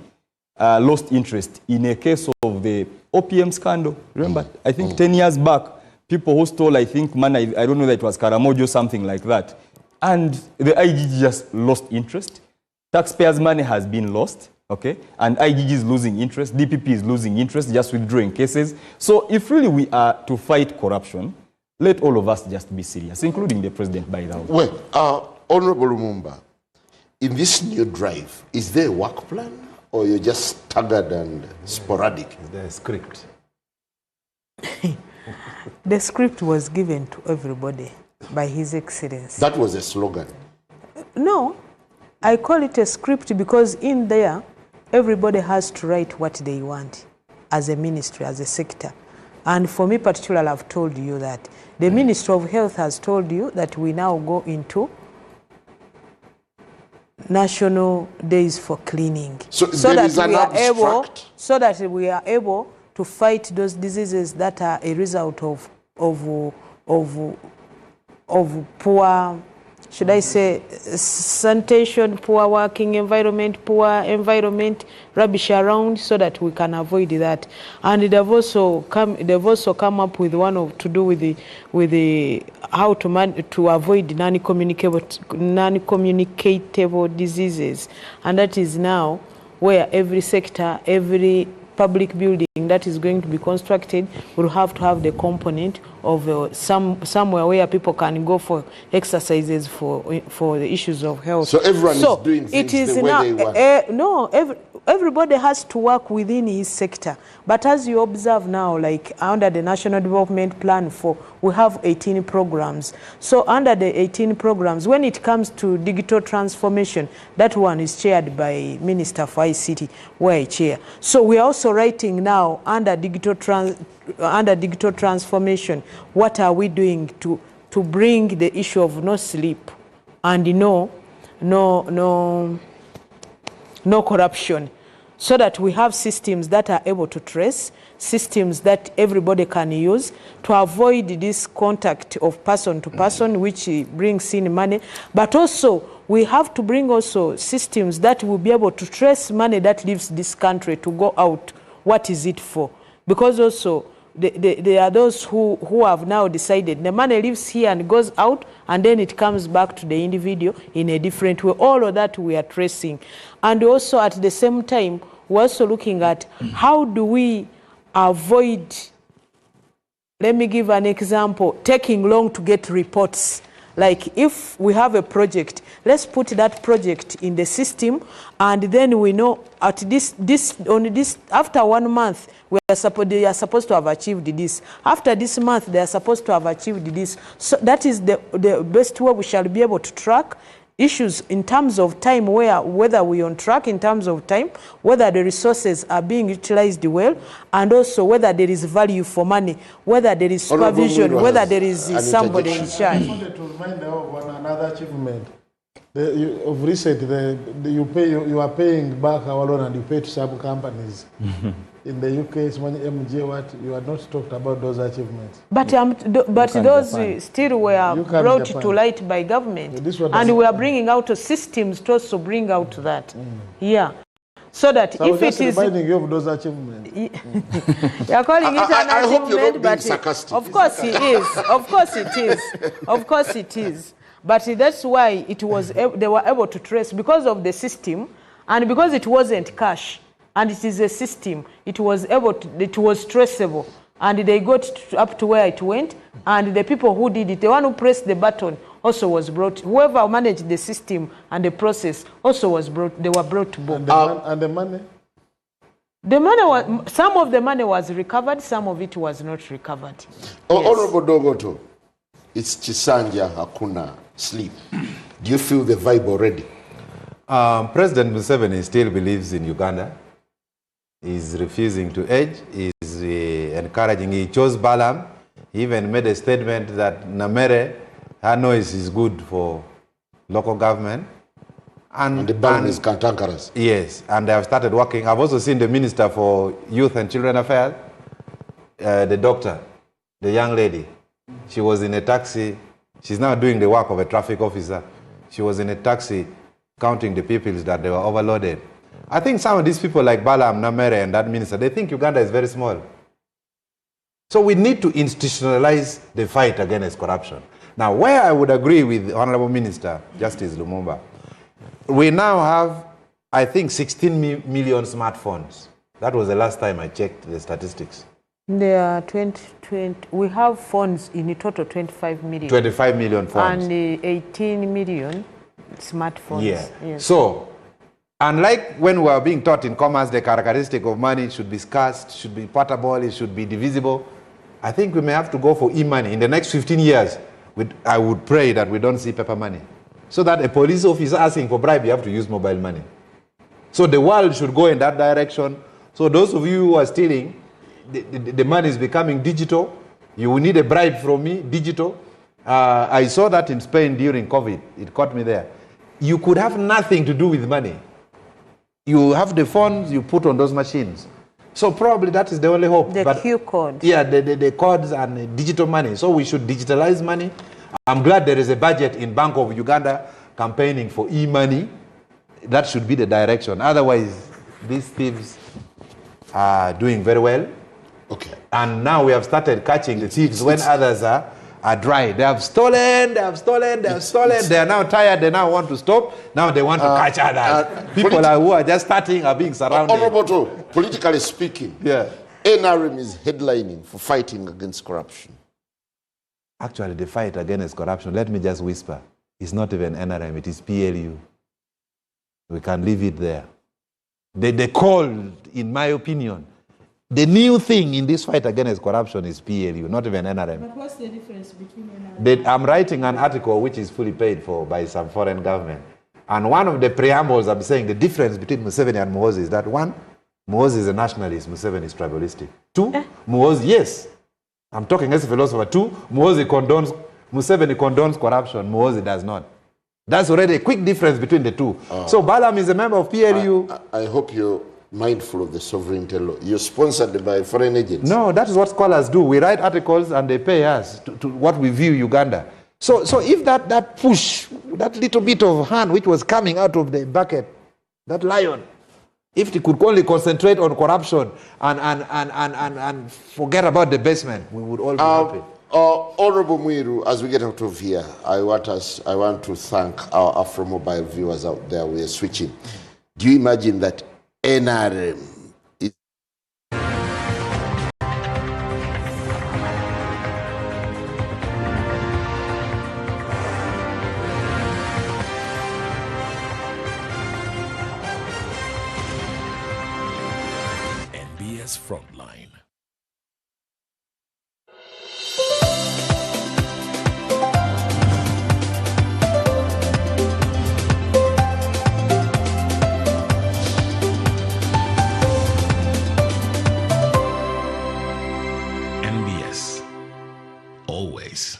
lost interest in a case of the OPM scandal. Remember, I think 10 years back, people who stole, I think, money, I don't know that it was Karamojo, something like that. And the IGG just lost interest. Taxpayers' money has been lost, okay? And IGG is losing interest. DPP is losing interest, just withdrawing cases. So if really we are to fight corruption, let all of us just be serious, including the president, by the way. Well, Honorable Lumumba, in this new drive, is there a work plan? Or you're just staggered and sporadic? Is there a script? The script was given to everybody by His Excellency. That was a slogan. No, I call it a script because in there, everybody has to write what they want as a ministry, as a sector. And for me particularly, I've told you that the Ministry of Health has told you that we now go into national days for cleaning, so that we are able to fight those diseases that are a result of poor should I say, sanitation, poor working environment, poor environment, rubbish around, so that we can avoid that. And they've also come up with one of to do with the how to avoid non-communicable diseases, and that is now where every sector, every public building that is going to be constructed will have to have the component of somewhere where people can go for exercises for the issues of health. So everyone is doing things the way they want. No, everybody has to work within his sector. But as you observe now, like under the National Development Plan we have 18 programs. So under the 18 programs, when it comes to digital transformation, that one is chaired by Minister for ICT, where I chair. So we are also writing now under digital transformation, what are we doing to bring the issue of no sleep and no corruption, so that we have systems that are able to trace, systems that everybody can use to avoid this contact of person to person, which brings in money. But also, we have to bring also systems that will be able to trace money that leaves this country to go out. What is it for? Because also, there are those who have now decided the money lives here and goes out, and then it comes back to the individual in a different way. All of that we are tracing. And also at the same time, we're also looking at how do we avoid, let me give an example, taking long to get reports. Like if we have a project, let's put that project in the system, and then we know at this after 1 month they are supposed to have achieved this. After this month they are supposed to have achieved this. So that is the best way we shall be able to track issues in terms of time, whether we are on track in terms of time, whether the resources are being utilized well, and also whether there is value for money, whether there is supervision, whether there is somebody in charge. I wanted to remind of another achievement. Of recent, you are paying back our loan and you pay to some companies. In the UK, it's money MJ. What you are not talked about those achievements. But those still were brought to light by government, and we are bringing out systems to also bring out that. Yeah. So that so if it is reminding you of those achievements. You're calling it an I hope you're not achievement, being but sarcastic. of course it is. Of course it is. Of course it is. But that's why they were able to trace, because of the system, and because it wasn't cash, and it is a system. It was traceable, and they got up to where it went, and the people who did it, the one who pressed the button, also was brought. Whoever managed the system and the process also was brought. They were brought to book. And the money? The money was, some of the money was recovered, some of it was not recovered. Honorable Dogoto, it's Chisanja Hakuna sleep. Do you feel the vibe already? President Museveni still believes in Uganda. He's refusing to age. He's encouraging. He chose Balaam. He even made a statement that Namere, her noise is good for local government. And the Balaam is cantankerous. Yes, and they have started working. I've also seen the Minister for Youth and Children Affairs, the doctor, the young lady. She was in a taxi. She's now doing the work of a traffic officer. She was in a taxi counting the people that they were overloaded. I think some of these people like Balaam, Namere, and that minister, they think Uganda is very small. So we need to institutionalize the fight against corruption. Now, where I would agree with the Honorable Minister, Justice Lumumba, we now have, I think, 16 million smartphones. That was the last time I checked the statistics. There are 20, we have phones in total 25 million. 25 million phones. And 18 million smartphones. Yeah. Yes. So, unlike when we are being taught in commerce, the characteristic of money should be scarce, should be portable, it should be divisible, I think we may have to go for e-money. In the next 15 years, I would pray that we don't see paper money. So that a police officer asking for bribe, you have to use mobile money. So the world should go in that direction. So those of you who are stealing, the money is becoming digital. You will need a bribe from me, digital. I saw that in Spain during COVID. It caught me there. You could have nothing to do with money. You have the phones you put on those machines. So probably that is the only hope. The Q code. Yeah, the codes and digital money. So we should digitalize money I'm glad there is a budget in Bank of Uganda campaigning for e-money. That should be the direction. Otherwise, these thieves are doing very well. Okay. And now we have started catching the thieves when others are dry. They have stolen, they have stolen, they have stolen. They are now tired, they now want to stop. Now they want to catch others. People who are just starting are being surrounded. Honorable Otto, politically speaking, yeah. NRM is headlining for fighting against corruption. Actually, the fight against corruption, let me just whisper, it's not even NRM, it is PLU. We can leave it there. They called, in my opinion, the new thing in this fight against corruption is PLU, not even NRM. But what's the difference between NRM? I'm writing an article which is fully paid for by some foreign government. And one of the preambles I'm saying the difference between Museveni and Muhoozi is that one, Muhoozi is a nationalist, Museveni is tribalistic. Two, Muhoozi, yes, I'm talking as a philosopher. Two, Museveni condones corruption, Muhoozi does not. That's already a quick difference between the two. So Balaam is a member of PLU. I hope you're mindful of the sovereignty law. You're sponsored by foreign agents. No, that is what scholars do. We write articles and they pay us to what we view Uganda. So if that push, that little bit of hand which was coming out of the bucket, that lion, if they could only concentrate on corruption and forget about the basement, we would all be happy. Honorable Mwiru, as we get out of here, I want to thank our Afro-Mobile viewers out there. We are switching. Do you imagine that NRM is... NBS Frontline. NBS. Always.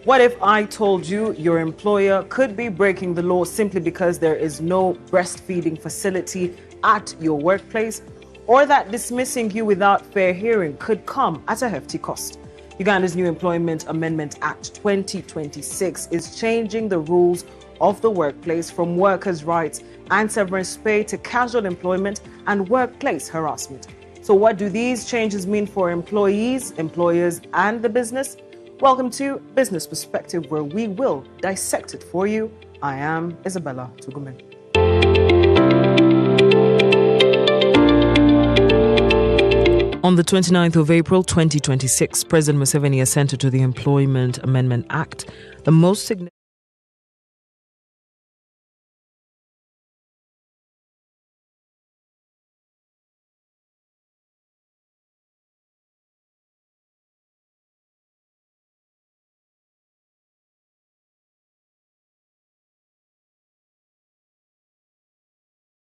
What if I told you your employer could be breaking the law simply because there is no breastfeeding facility at your workplace, or that dismissing you without fair hearing could come at a hefty cost? Uganda's new Employment Amendment Act 2026 is changing the rules of the workplace from workers' rights and severance pay to casual employment and workplace harassment. So what do these changes mean for employees, employers, and the business? Welcome to Business Perspective, where we will dissect it for you. I am Isabella Tugumen. On the 29th of April 2026, President Museveni assented to the Employment Amendment Act, the most significant.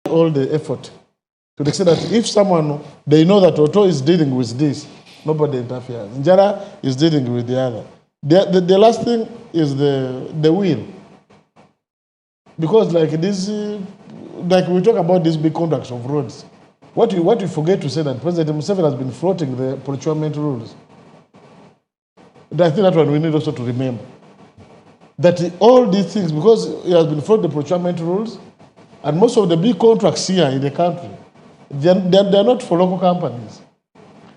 All the effort to the extent that if someone, they know that Otto is dealing with this, nobody interferes. Njala is dealing with the other. The last thing is the will. Because like this, like we talk about these big contracts of roads, what you forget to say that President Museveni has been floating the procurement rules. I think that's what we need also to remember. That all these things, because he has been floating the procurement rules, and most of the big contracts here in the country, they're not for local companies.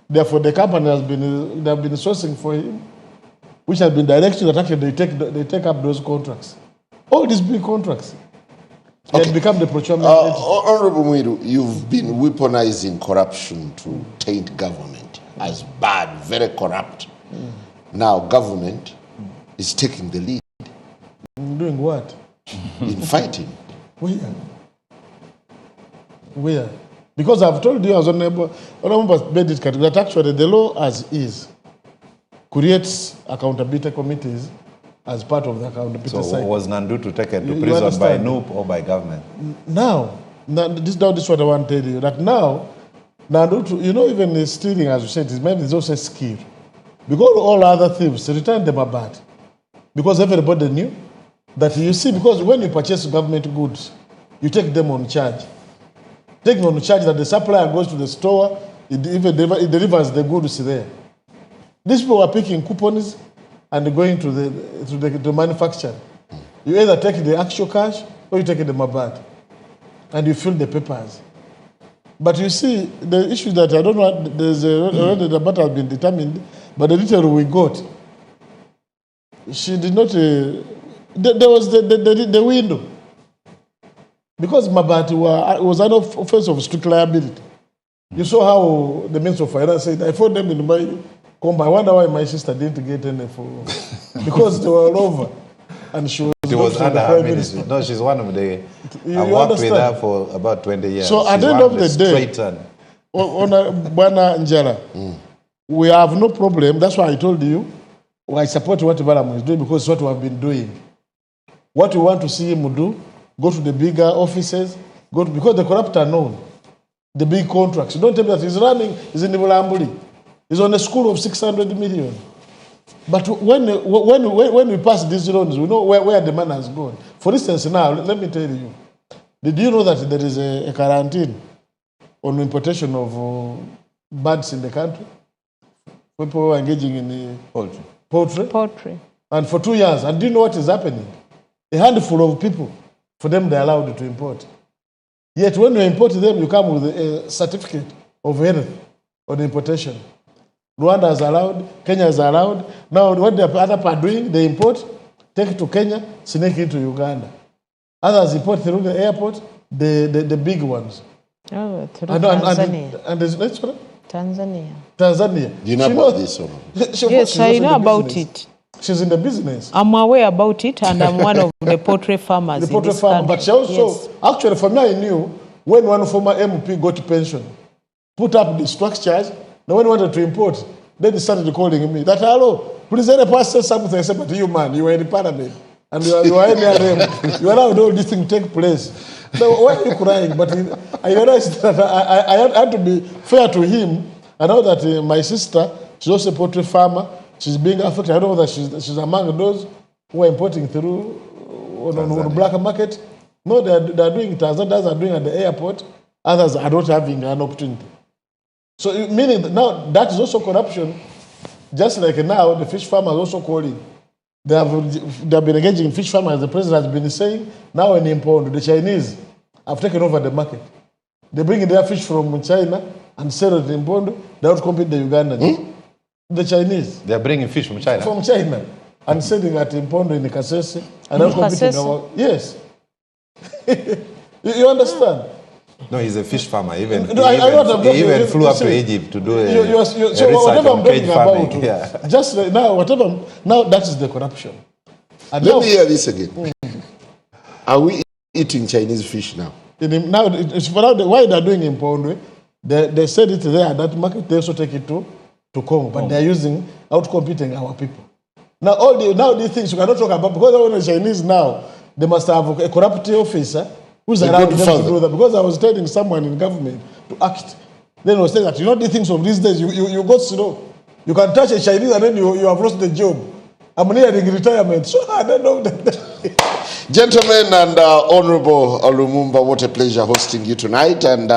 Therefore, the company they have been sourcing for him, which has been directed that actually they take up those contracts. All these big contracts, they become the procurement. Honorable Mwiru, you've been weaponizing corruption to taint government as bad, very corrupt. Now government is taking the lead. Doing what? In fighting. Where? Because I've told you as Honorable made it clear that actually the law as is creates accountability committees as part of the accountability cycle. Was Nandu to take it to prison by NUP or by government? Now this is what I want to tell you, that now Nandu, even stealing, as you said, is also a skill. Because all other thieves, return them are bad. because everybody knew that, you see, because when you purchase government goods, you take them on charge. Taking on charge that the supplier goes to the store, it delivers the goods there. These people were picking coupons and going to the manufacturer. You either take the actual cash or you take the mabat, and you fill the papers. But you see, the issue that I don't know, there's already the matter has been determined, but the detail we got, she did not. There was the window. Because Mabati was an offense of strict liability. You saw how the Minister of Finance said, I found them in my comb. I wonder why my sister didn't get any for. Because they were all over. And she was under her ministry. No, she's one of the. I worked with her for about 20 years. So at the end of the day, on Bwana Njala, we have no problem. That's why I told you, I support what Balam is doing because it's what we have been doing. What we want to see him do, go to the bigger offices, because the corrupt are known. The big contracts. You don't tell me that he's in Mulambuli. He's on a school of 600 million. But when we pass these loans, we know where the money has gone. For instance, now, let me tell you, did you know that there is a quarantine on importation of birds in the country? People are engaging in poultry. And for 2 years. And do you know what is happening? A handful of people, for them they're allowed to import. Yet when you import them, you come with a certificate of health on importation. Rwanda is allowed, Kenya is allowed. Now what the other people are doing, they import, take it to Kenya, sneak it to Uganda. Others import through the airport, the big ones. Oh, through Tanzania. And there's next one? Tanzania. Do you know about this or not? Yes, I know about it. She's in the business. I'm aware about it, and I'm one of the poultry farmers. The poultry farmer, but she also, actually, for me, I knew when one former MP got pension, put up the structures. Now, when he wanted to import, then he started calling me that, hello, please let the say something. I said, but you, man, you were in the parliament, and you are in the you allowed all this thing to take place. So why are you crying? But I realized that I had to be fair to him. I know that my sister, she's also a poultry farmer. She's being affected. I know that she's among those who are importing through on the black market. No, they are doing it. Others are doing at the airport. Others are not having an opportunity. So meaning that now that is also corruption. Just like now, the fish farmers also calling. They have been engaging in fish farmers. The president has been saying now in Impondo, the Chinese have taken over the market. They bring their fish from China and sell it in Impondo. They don't compete the Ugandans. The Chinese. They are bringing fish from China? From China. And selling at Impondo in Kasule. And not competing our... Yes. you understand? No, he's a fish farmer. He even flew up to Egypt to do a research on cage farming. Yeah. Just now, now that is the corruption. And let me hear this again. Are we eating Chinese fish now? Now, why they are doing in Impondo, they said it there at that market, they also take it to Congo, but they are out-competing our people. Now these things you cannot talk about, because when the Chinese now, they must have a corrupt officer who's allowed them to do that. Because I was telling someone in government to act. Then I was saying that, these things of these days, you got slow. You can touch a Chinese and then you have lost the job. I'm nearing retirement, so I don't know. Gentlemen and Honorable Lumumba, what a pleasure hosting you tonight. And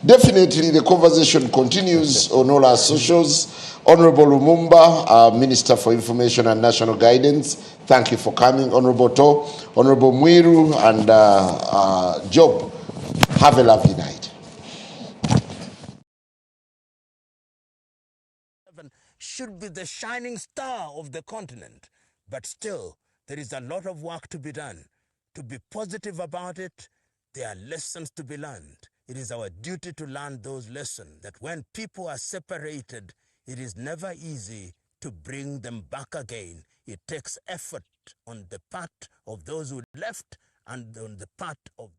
definitely the conversation continues on all our socials. Honorable Lumumba, Minister for Information and National Guidance, thank you for coming. Honorable Otto, Honorable Mwiru, and Job, have a lovely night. Should be the shining star of the continent, but still there is a lot of work to be done. To be positive about it, there are lessons to be learned. It is our duty to learn those lessons, that when people are separated, it is never easy to bring them back again. It takes effort on the part of those who left and on the part of